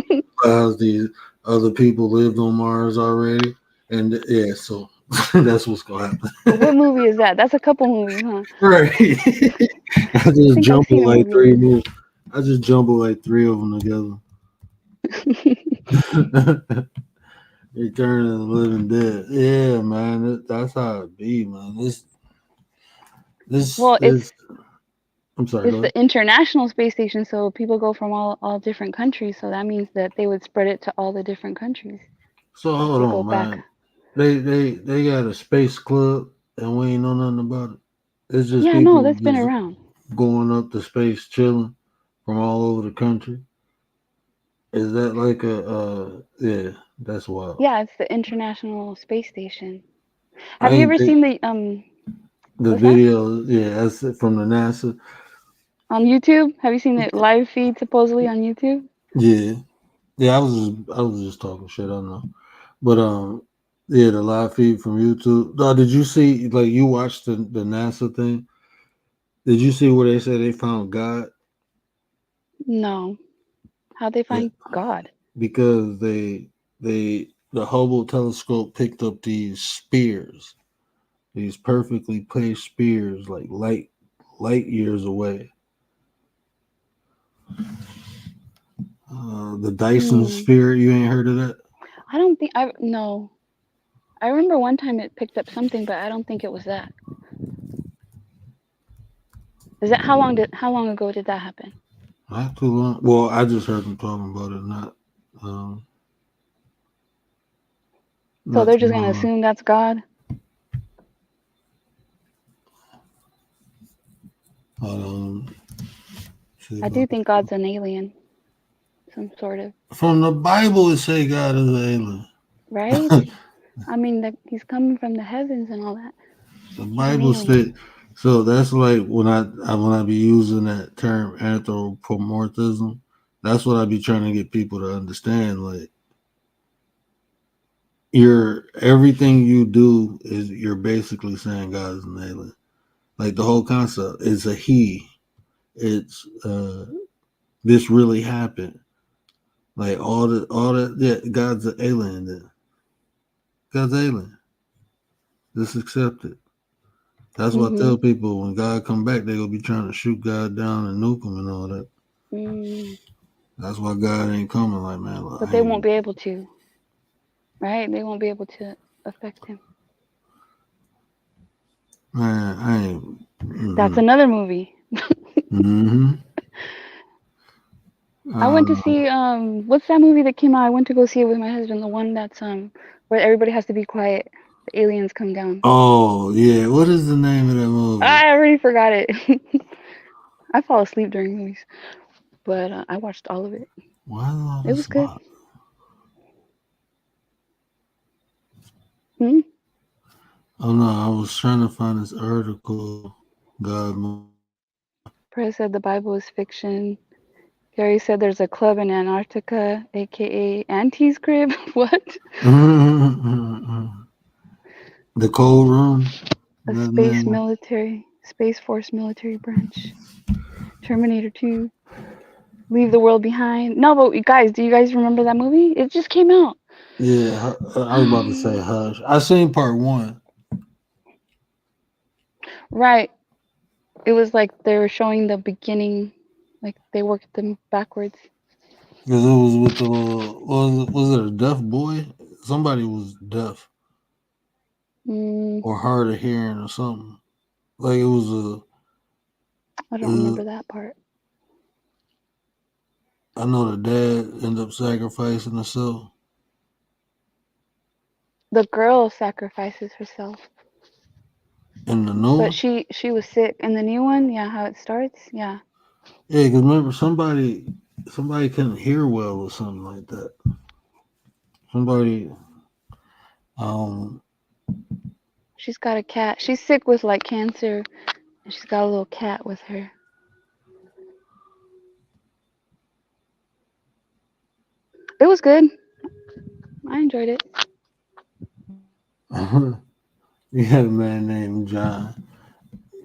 realize these other people lived on Mars already, and yeah, so that's what's gonna happen. What movie is that? That's a couple movies, huh? Right. I I just think I've seen jumbled a like movie like three movies. I just jumbled like three of them together. that. Return of the Living Dead. Yeah, man, that's how it be, man. This Well, is. I'm sorry, go it's ahead. the International Space Station, so people go from all different countries. So that means that they would spread it to all the different countries So if hold they go on, back. man. They got a space club, and we ain't know nothing about it. It's just Yeah, no, people that's been just around. going up to space, chilling from all over the country. Is that like yeah? That's wild. Yeah, it's the International Space Station. I Have you ain't ever think seen the the what's that? video. Yeah, that's it from the NASA. On YouTube? Have you seen the live feed supposedly on YouTube? Yeah, yeah. I was just talking shit. I don't know. But yeah, the live feed from YouTube. Did you see like you watched the NASA thing? Did you see where they said they found God? No. How'd they Yeah, find God? because the Hubble telescope picked up these spears, these perfectly placed spears, like light years away. The Dyson Hmm. sphere. You ain't heard of that? I don't think I no. I remember one time it picked up something, but I don't think it was that. Is that how long ago did that happen? Not too long. Well, I just heard them talking about it. Um, So not they're too just gonna long. assume that's God? Um, see I if I do think God's an alien, some sort of, From the Bible, it say God is an right? alien. I mean, he's coming from the heavens and all that. The He's an Bible alien. said so. That's like when I be using that term anthropomorphism. That's what I be trying to get people to understand. Like your everything you do is you're basically saying God is an alien. Like the whole concept is a he. It's this really happened. Like all the yeah, God's an alien. Then God's alien. Just accept it. That's why I tell Mhm. people when God come back, they gonna be trying to shoot God down and nuke him and all that. Mm. That's why God ain't coming. Like man, look, But I they won't ain't be able to, right? They won't be able to affect him. man, I ain't. That's Mm-mm. another movie. Mm-hmm. I went to Uh, see what's that movie that came out? I went to go see it with my husband, the one that's where everybody has to be quiet. The aliens come down. oh yeah, what is the name of that movie? I already forgot it. I fall asleep during movies, but I watched all of it. Why is all It was this good. about? Hmm? Oh no, I was trying to find this article. God movie. Perez said the Bible is fiction. Gary said there's a club in Antarctica, aka Auntie's crib. What? The cold room. A That space man. military, Space Force military branch. Terminator 2. Leave the World Behind. No, but you guys, do you guys remember that movie? It just came out. Yeah, I was about to say Hush. I seen part 1. Right. It was like they were showing the beginning, like they worked them backwards. Because it was with the was it a deaf boy? Somebody was deaf Mm, or hard of hearing or something. Like it was I don't a remember that part. I know the dad ended up sacrificing himself The girl sacrifices herself, in the new but one. she was sick. In the new one, yeah, how it starts, yeah. Yeah, because remember somebody couldn't hear well or something like that. Somebody um She's got a cat. She's sick with like cancer, and she's got a little cat with her. It was good. I enjoyed it. you had a man named John.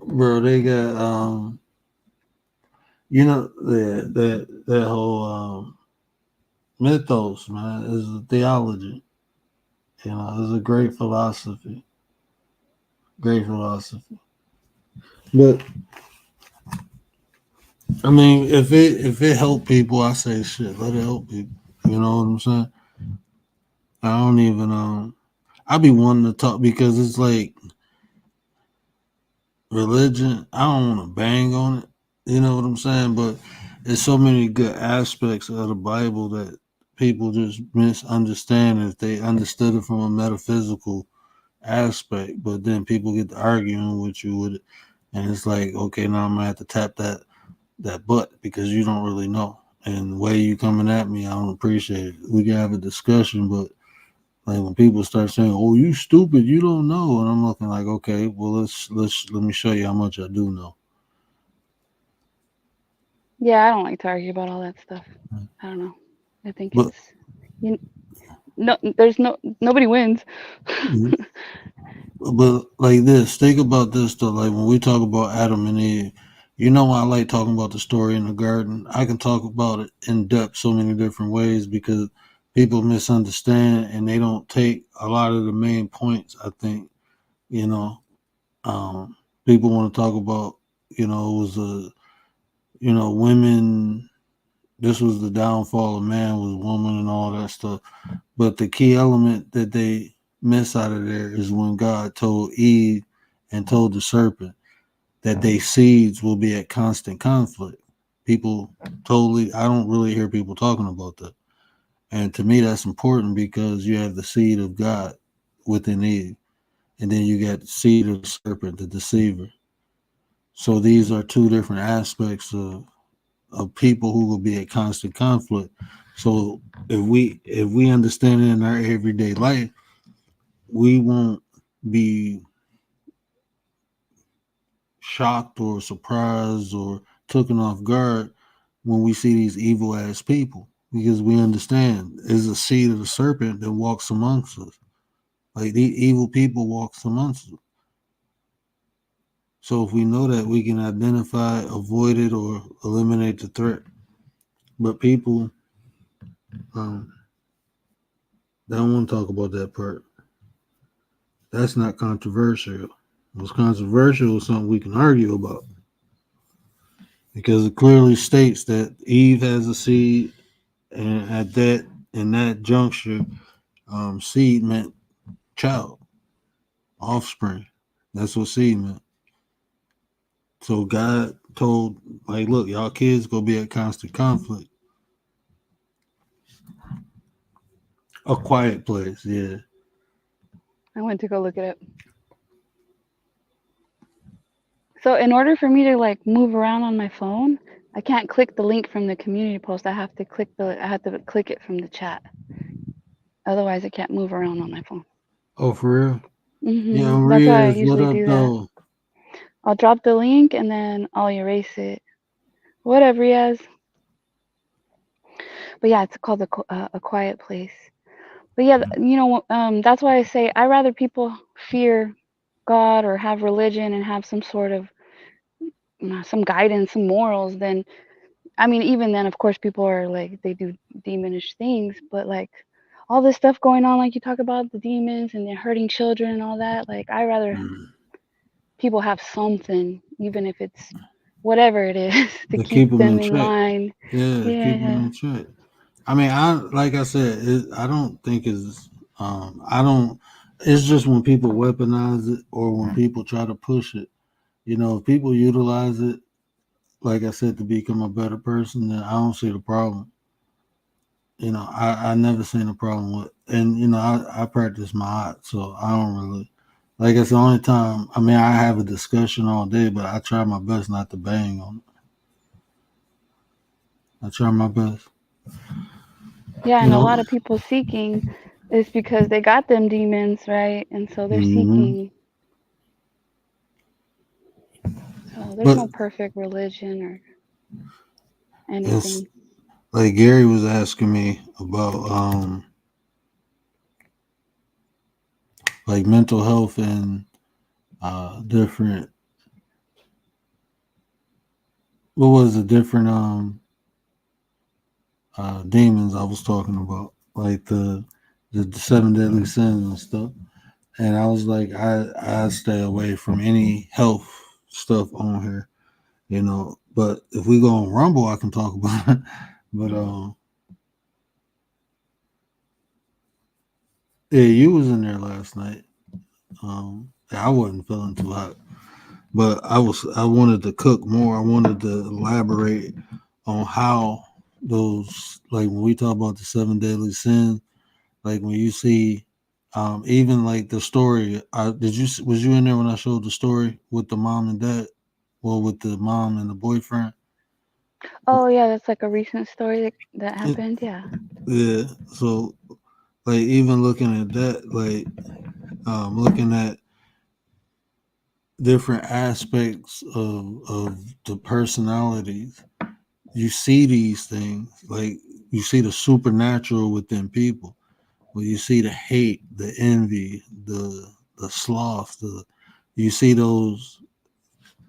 Bro, they got that whole mythos, man, is a theology. You know, it's a great philosophy. Great philosophy. But I mean, if it help people, I say shit, let it help people. You know what I'm saying? I don't even I be wanting to talk because it's like religion. I don't want to bang on it. You know what I'm saying? But there's so many good aspects of the Bible that people just misunderstand if they understood it from a metaphysical aspect. But then people get to arguing with you with it, and it's like, okay, now I'm gonna have to tap that butt because you don't really know. And the way you coming at me, I don't appreciate it. We can have a discussion, but like when people start saying, "Oh, you stupid, you don't know," and I'm looking like, okay, well let me show you how much I do know. Yeah, I don't like to argue about all that stuff. I don't know. I think But it's you. No, there's nobody wins. but like this, think about this though. Like when we talk about Adam and Eve, you know I like talking about the story in the garden. I can talk about it in depth so many different ways because people misunderstand and they don't take a lot of the main points. I think you know people want to talk about it was a women. This was the downfall of man was woman and all that stuff. But the key element that they miss out of there is when God told Eve and told the serpent that they seeds will be at constant conflict. People totally, I don't really hear people talking about that. And to me, that's important because you have the seed of God within Eve, and then you got the seed of the serpent, the deceiver. So these are two different aspects of people who will be at constant conflict. So if we understand it in our everyday life, we won't be shocked or surprised or taken off guard when we see these evil ass people because we understand there's a seed of the serpent that walks amongst us. Like the evil people walks amongst us. So if we know that, we can identify, avoid it, or eliminate the threat. But people um, they don't want to talk about that part. That's not controversial. What's controversial is something we can argue about because it clearly states that Eve has a seed, and at that in that juncture, seed meant child, offspring. That's what seed meant. So God told, like, look, y'all kids gonna be at constant conflict. A quiet place, yeah. I went to go look it up. So in order for me to like move around on my phone, I can't click the link from the community post. I have to click it from the chat. Otherwise, I can't move around on my phone. Oh, for real? Yo, That's why I Riaz, what usually up, do that. though? I'll drop the link and then I'll erase it. whatever he has. But yeah, it's called a quiet place. But yeah, that's why I say I rather people fear God or have religion and have some sort of some guidance, some morals than I mean, even then, of course, people are like they do demonish things, but like all this stuff going on, like you talk about the demons and they're hurting children and all that. Like I rather people have something, even if it's whatever it is, to To keep keep them them in in check. line. Yeah, keep them Yeah. in check. I mean, like I said, I don't think it's. I don't. It's just when people weaponize it or when people try to push it. If people utilize it, like I said, to become a better person, then I don't see the problem. I never seen a problem with, and I practice my art, so I don't really. Like it's the only time. I mean, I have a discussion all day, but I try my best not to bang on it. I try my best. Yeah, You and a know. lot of people seeking is because they got them demons, right? And so they're hmm seeking. So there's But no perfect religion or it's anything. like Gary was asking me about like mental health and different. What was the different demons I was talking about, like the seven deadly sins and stuff. And I was like, I stay away from any health stuff on here, But if we go on Rumble, I can talk about it. But yeah, you was in there last night. I wasn't feeling too hot, but I wanted to cook more. I wanted to elaborate on how those, like when we talk about the seven deadly sins, like when you see even like the story, was you in there when I showed the story with the mom and dad? Well, with the mom and the boyfriend. Oh yeah, that's like a recent story that It, happened. Yeah. yeah. So like even looking at that, like looking at different aspects of the personalities, you see these things. Like you see the supernatural within people. Well, you see the hate, the envy, the sloth, you see those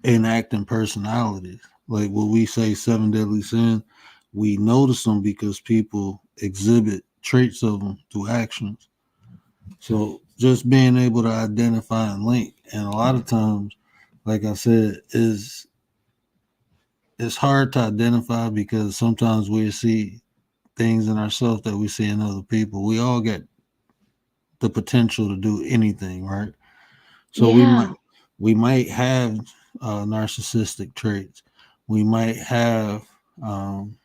enacting personalities. Like what we say, seven deadly sins, we notice them because people exhibit traits of them through actions. So just being able to identify and link, and a lot of times, like I said, is it's hard to identify because sometimes we see things in ourselves that we see in other people. We all get the potential to do anything, right? So Yeah. we might have narcissistic traits. We might have um,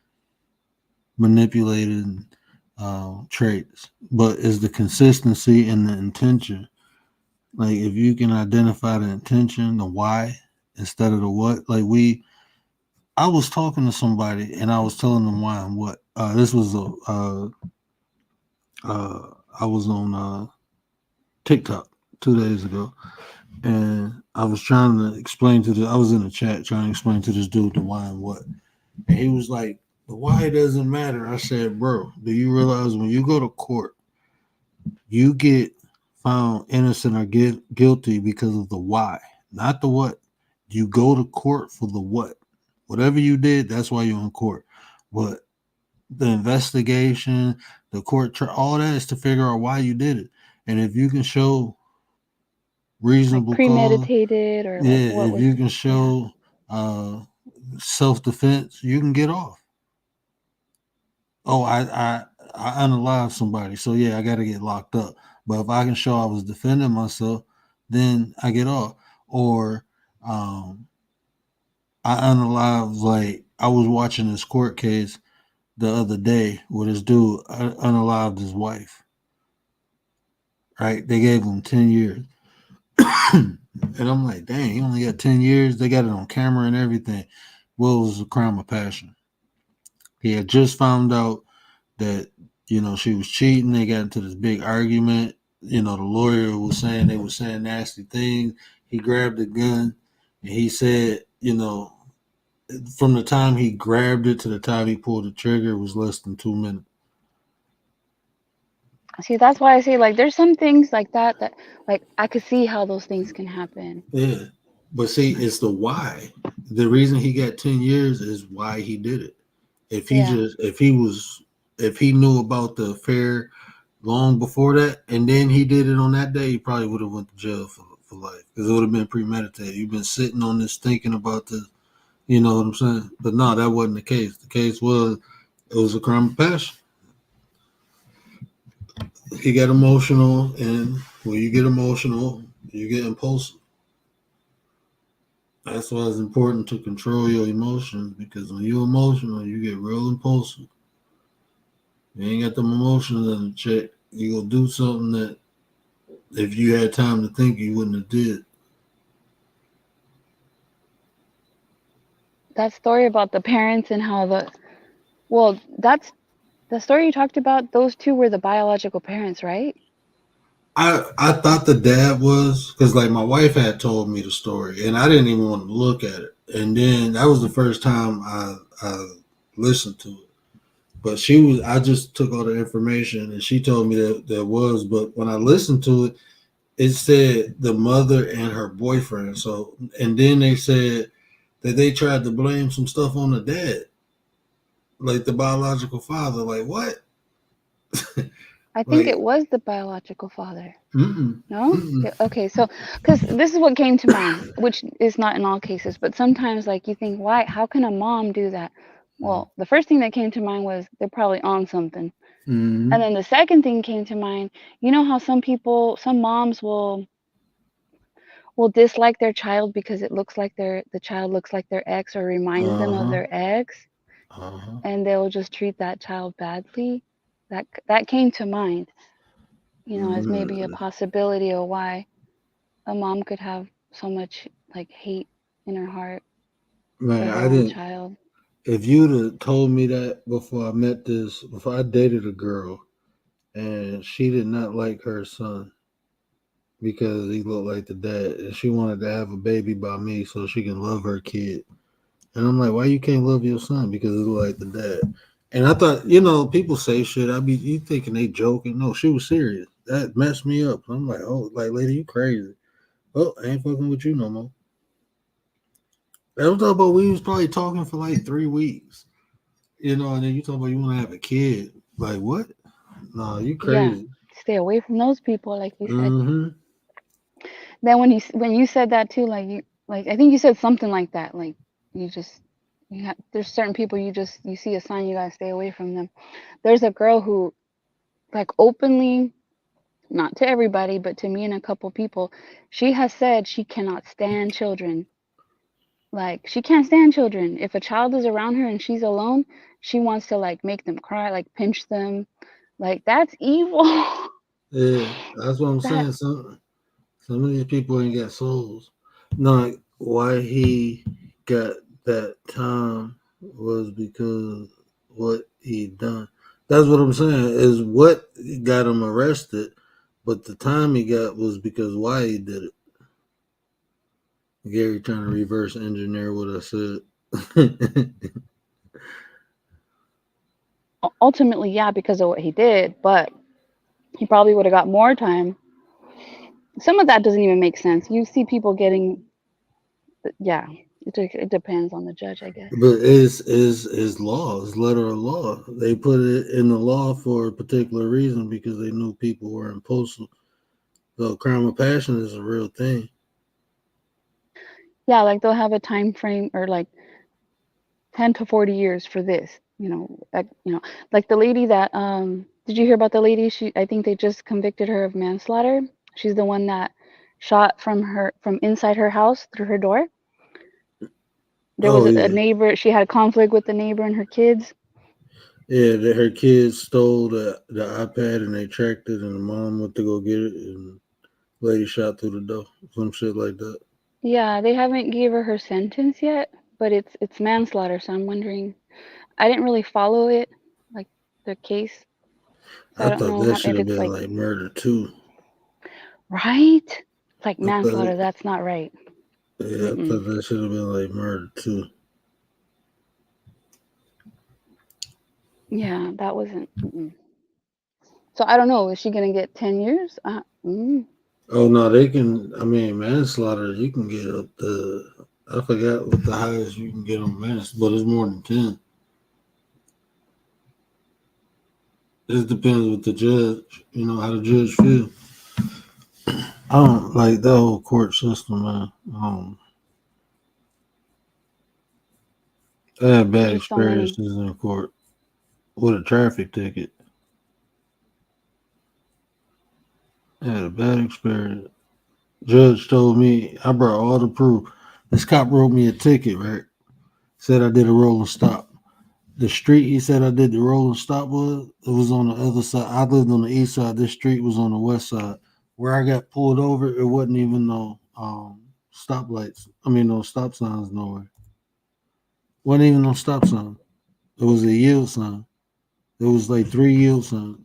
manipulated traits, but is the consistency and the intention. Like if you can identify the intention, the why instead of the what. I was talking to somebody and I was telling them why and what. This was I was on TikTok 2 days ago, and I was trying to explain I was in the chat trying to explain to this dude the why and what. And he was like, the why doesn't matter. I said, bro, do you realize when you go to court, you get found innocent or guilty because of the why, not the what. You go to court for the what. Whatever you did, that's why you're in court. But the investigation, the court, all that is to figure out why you did it. And if you can show Like reasonable cause, premeditated or like yeah, what if was. you can Yeah. show uh, self defense, you can get off. Oh, I unalived somebody, so yeah, I got to get locked up. But if I can show I was defending myself, then I get off. Or I unalived, like I was watching this court case the other day where this dude unalived his wife. Right, they gave him 10 years, and I'm like, dang, he only got 10 years. They got it on camera and everything. Well, it was a crime of passion. He had just found out that she was cheating. They got into this big argument. The lawyer was saying they were saying nasty things. He grabbed a gun and he said, from the time he grabbed it to the time he pulled the trigger was less than 2 minutes. See, that's why I say like there's some things like that that like I could see how those things can happen. Yeah, but see, it's the why. The reason he got 10 years is why he did it. If he Yeah. just, if he knew about the affair long before that, and then he did it on that day, he probably would have went to jail for life because it would have been premeditated. You've been sitting on this thinking about this. You know what I'm saying? But no, that wasn't the case. The case was it was a crime of passion. He got emotional, and when you get emotional, you get impulsive. That's why it's important to control your emotions because when you're emotional, you get real impulsive. You ain't got them emotions in check. You gonna do something that if you had time to think, you wouldn't have did. That story about the parents and how well, that's the story you talked about. Those two were the biological parents, right? I thought the dad was because like my wife had told me the story and I didn't even want to look at it. And then that was the first time I listened to it. But she was I just took all the information and she told me that there was. But when I listened to it, it said the mother and her boyfriend. So and then they said that they tried to blame some stuff on the dad, like the biological father. Like what? I think Like it was the biological father. mm-mm, No? mm-mm, Yeah, okay, so because this is what came to mind, which is not in all cases, but sometimes like you think, why? How can a mom do that? Well, the first thing that came to mind was they're probably on something. And mm-mm, then the second thing came to mind, you know how some moms will dislike their child because it looks like the child looks like their ex or reminds them uh of huh, their ex, uh huh. and they'll just treat that child badly. That came to mind, as maybe a possibility of why a mom could have so much like hate in her heart for Man, her I own didn't. child. If you'd have told me that before I met before I dated a girl, and she did not like her son because he looked like the dad, and she wanted to have a baby by me so she can love her kid. And I'm like, why you can't love your son because he look like the dad? And I thought, people say shit. I be you thinking they joking? No, she was serious. That messed me up. I'm like, oh, like lady, you crazy? Oh, I ain't fucking with you no more. I was talking about we was probably talking for like 3 weeks. And then you talk about you want to have a kid. Like what? Nah, you Yeah, crazy. stay away from those people, like you said. Mm-hmm. Then when you said that too, like I think you said something like that, like you just there's certain people you see a sign you gotta stay away from them. There's a girl who like openly, not to everybody, but to me and a couple people, she has said she cannot stand children. Like she can't stand children. If a child is around her and she's alone, she wants to like make them cry, like pinch them. Like that's evil. Yeah, that's what I'm that saying. Some of these people ain't got souls. No, like, why he got that time was because what he done. That's what I'm saying. Is what got him arrested, but the time he got was because why he did it. Gary trying to reverse engineer what I said. ultimately, yeah, because of what he did, but he probably would have got more time. Some of that doesn't even make sense. You see people getting, yeah, it depends on the judge, I guess. But it's law, it's letter of law. They put it in the law for a particular reason because they knew people were impulsive. So crime of passion is a real thing. Yeah, like they'll have a time frame or like 10 to 40 years for this, like the lady that did you hear about the lady? I think they just convicted her of manslaughter. She's the one that shot from inside her house through her door. There was Oh a yeah, neighbor, she had a conflict with the neighbor and her kids. yeah. Her kids stole the iPad and they tracked it, and the mom went to go get it, and lady shot through the door, some shit like that. Yeah, they haven't gave her sentence yet, but it's manslaughter, so I'm wondering. I didn't really follow it, like the case, so I I don't thought know that how should if have it's been like like murder too. right, like I thought, manslaughter. That's not right. yeah, I Mm-mm. thought that should have been like murder too. Yeah, that wasn't. So I don't know. Is she gonna get 10 years? Oh no, they can. I mean, manslaughter. You can get up to. I forgot what the highest you can get on manslaughter, but it's more than 10. It depends with the judge. You know how the judge feel. I don't like that whole court system, man. I had bad Just so many. experiences in court with a traffic ticket. I had a bad experience. Judge told me I brought all the proof. This cop wrote me a ticket, right? Said I did a rolling stop. The street he said I did the rolling stop was it was on the other side. I lived on the east side. This street was on the west side. Where I got pulled over, it wasn't even no stoplights. I mean no stop signs nowhere. Wasn't even no stop sign. It was a yield sign. It was like 3 yield signs.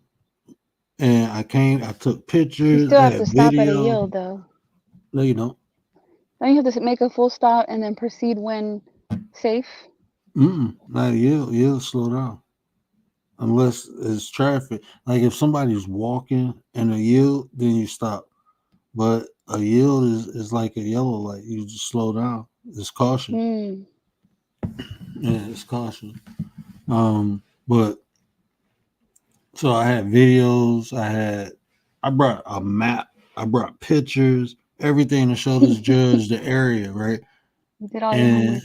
And I took You pictures, still I have to had stop at a video. yield, though. No, you don't. Don't you have to make a full stop and then proceed when safe? Not a yield. Yield slow down. Unless it's traffic. Like if somebody's walking in a yield, then you stop. But a yield is like a yellow light. You just slow down. It's caution. Hmm. Yeah, it's caution. But so I had videos. I brought a map. I brought pictures, everything to show this You judge the area, right? did all your And homework.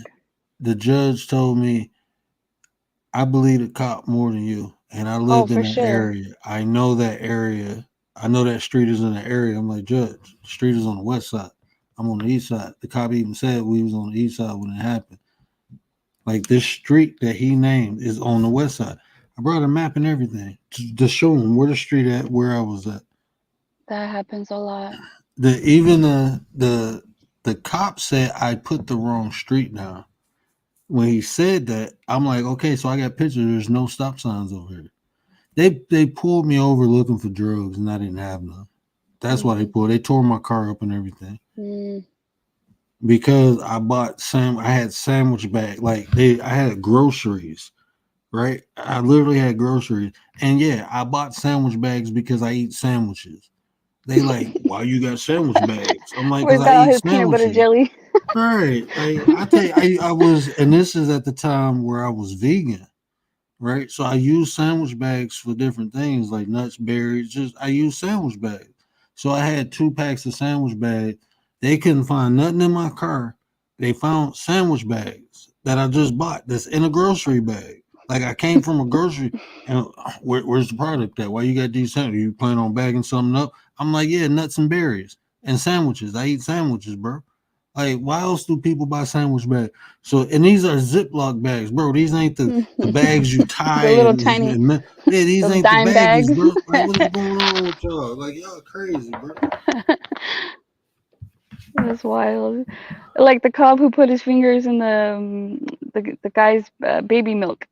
the judge told me, I believe the cop more than you. And I Oh, lived in for that sure. area. I know that area. I know that street is in the area. I'm like, Judge, the street is on the west side. I'm on the east side. The cop even said we was on the east side when it happened. Like this street that he named is on the west side. I brought a map and everything to show him where the street at, where I was at. That happens a lot. The cop said I put the wrong street down. When he said that, I'm like, okay, so I got pictures. There's no stop signs over here. They pulled me over looking for drugs and I didn't have none. That's why they Mm, pulled. They tore my car up and everything mm. because I had sandwich bag. I had groceries, right? I literally had groceries, and yeah, I bought sandwich bags because I eat sandwiches. They like, why you got sandwich bags? I'm like, because Where's I got all eat his peanut butter sandwiches. jelly? Right. I tell you, I was, and this is at the time where I was vegan, right? So I use sandwich bags for different things like nuts, berries. Just I use sandwich bags. So I had 2 packs of sandwich bags. They couldn't find nothing in my car. They found sandwich bags that I just bought that's in a grocery bag. Like I came from a grocery and where's the product at? Why you got these sandwiches? You plan on bagging something up? I'm like, yeah, nuts and berries and sandwiches. I eat sandwiches, bro. Like, why else do people buy sandwich bags? So, and these are Ziploc bags, bro. These ain't the bags you tie The little tiny, yeah, these those ain't the dime baggies, bags. bro. Like, what is going on with y'all? Like, y'all crazy, bro. That's wild. Like the cop who put his fingers in the guy's baby milk,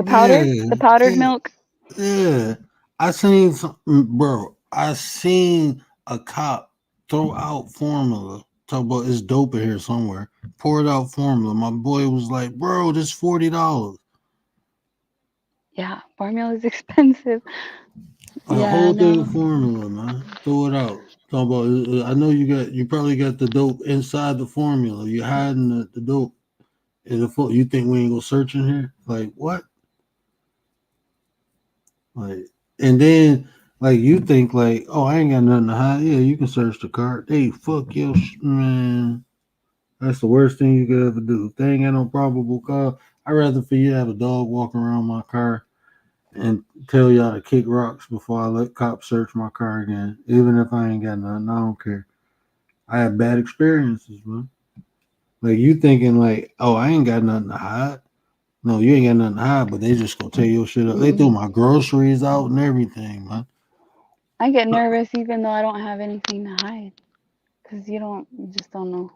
Yeah, the powdered yeah, milk. yeah. I seen some, bro. I seen a cop throw out formula. Talk about it's dope in here somewhere. Poured out formula. My boy was like, bro, this $40. Yeah, formula is expensive. A Yeah, whole thing of no. formula, man. Throw it out. Talk about. I know you probably got the dope inside the formula. You hiding the dope in the foot. You think we ain't gonna search in here? Like what? Like and then like you think like, oh, I ain't got nothing to hide. Yeah, you can search the car. They fuck your man. That's the worst thing you could ever do. If they ain't got no probable cause, I'd rather for you to have a dog walking around my car and tell y'all to kick rocks before I let cops search my car again. Even if I ain't got nothing, I don't care. I have bad experiences, man. Like you thinking like, oh, I ain't got nothing to hide. No, you ain't got nothing to hide, but they just gonna tear your shit up. They threw Mm-mm. my groceries out and everything, man. I get nervous even though I don't have anything to hide, because you just don't know.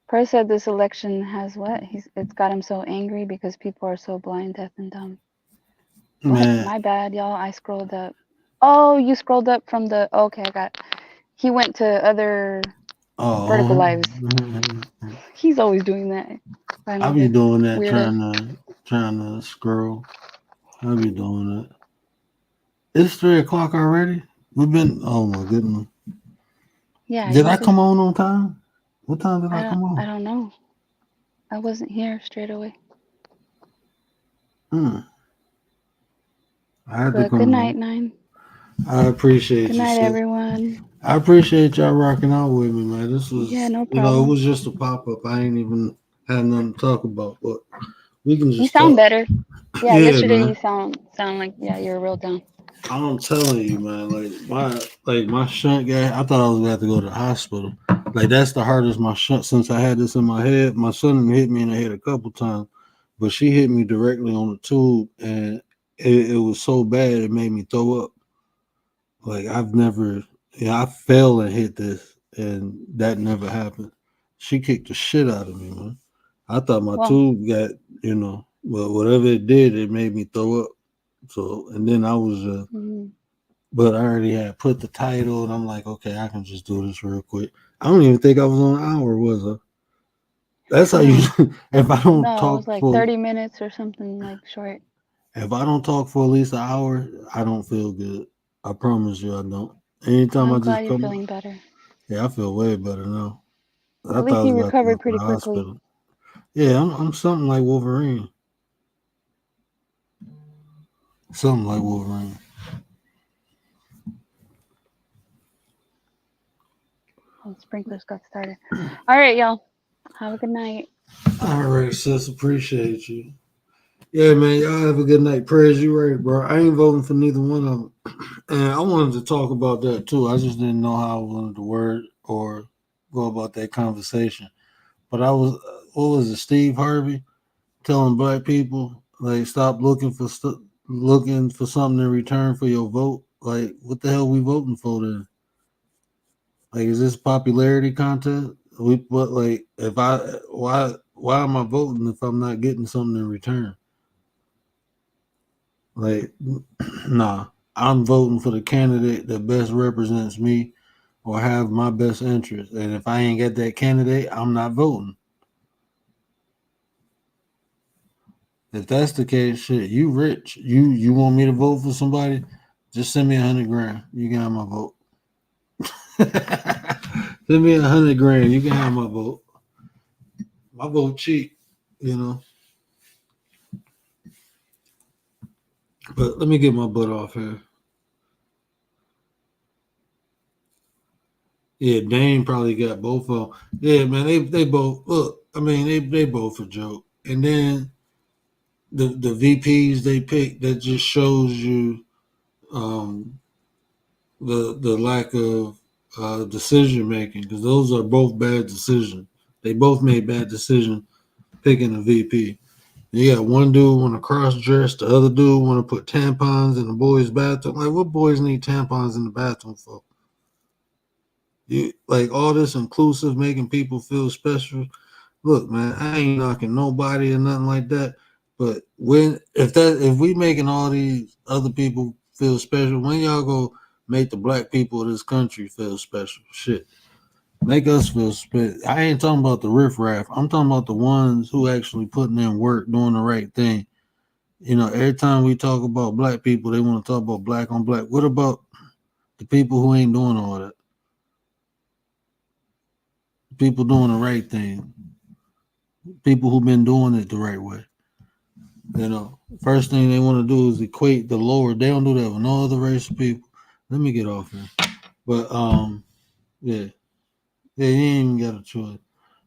Press said this election has what? It's got him so angry because people are so blind, deaf, and dumb. What? Man, My bad, y'all. I scrolled up. Oh, you scrolled up from the. Okay, I got. He went to other vertical oh, lives. He's always doing that. I I know be this doing that weirdo. trying to scroll. I be doing that. It's 3 o'clock already. We've been. Oh my goodness. Yeah, Did you I come just. on time? What time did I come I on? don't know. I wasn't here straight away. Hmm. I had to But good come night, on. 9. I appreciate Good you, night, sis. everyone. I appreciate y'all rocking out with me, man. This Yeah, was, no it problem. was just a pop up. I ain't even had nothing to talk about, but we can You just sound talk. better. Yeah, Yeah, yesterday you man. sound like you're real down. I'm telling you, man. Like my shunt guy. I thought I was about to go to the hospital. Like that's the hardest my shunt since I had this in my head. My son hit me in the head a couple times, but she hit me directly on the tube, and it was so bad it made me throw up. Like I've never, yeah, I fell and hit this, and that never happened. She kicked the shit out of me, man. I thought my Well, tube got, but whatever it did, it made me throw up. So, and then I was, mm, but I already had put the title, and I'm like, okay, I can just do this real quick. I don't even think I was on an hour, was I? That's how you. no, If I don't no, it was talk like for, 30 minutes or something like short. if I don't talk for at least an hour, I don't feel good. I promise you, I don't. Well, Anytime I I'm just glad you're come, feeling better. yeah, I feel way better now. I At thought I least was you about to go recovered to pretty the quickly. hospital. Yeah, I'm something like Wolverine. Something like Wolverine. Oh, sprinklers got started. All right, y'all. Have a good night. All right, sis. Appreciate you. Yeah, man. Y'all have a good night. Prayers you right, bro. I ain't voting for neither one of them. And I wanted to talk about that too. I just didn't know how I wanted to word or go about that conversation. But I was, what was it, Steve Harvey telling black people like stop looking for something in return for your vote. Like, what the hell we voting for then? Like, is this popularity contest? But like, if I why am I voting if I'm not getting something in return? Like, nah, I'm voting for the candidate that best represents me or have my best interest. And if I ain't get that candidate, I'm not voting. If that's the case, shit, you rich. You want me to vote for somebody? Just send me 100 grand. You can have my vote. Send me 100 grand. You can have my vote. My vote cheap, you know. But let me get my butt off here. Yeah, Dane probably got both of them. Yeah, man, they both look. I mean, they both a joke. And then the VPs they pick that just shows you um, the lack of decision making because those are both bad decisions. They both made bad decisions picking a VP. You got one dude want to cross dress, the other dude want to put tampons in the boys' bathroom. Like, what boys need tampons in the bathroom for? You like all this inclusive, making people feel special. Look, man, I ain't knocking nobody or nothing like that. But if we making all these other people feel special, when y'all go make the black people of this country feel special? Shit. Make us feel special. I ain't talking about the riffraff. I'm talking about the ones who actually putting in work, doing the right thing. You know, every time we talk about black people, they want to talk about black on black. What about the people who ain't doing all that? People doing the right thing. People who've been doing it the right way. You know, first thing they want to do is equate the lower. They don't do that with no other race of people. Let me get off here. But yeah, yeah, you ain't even got a choice.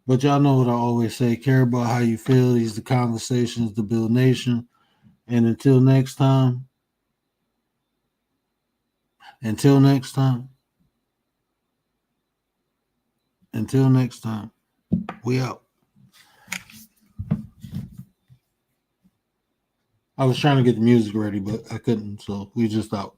But y'all know what I always say: care about how you feel. These the conversations to build nation. And until next time, until next time, we out. I was trying to get the music ready, but I couldn't, so we just out.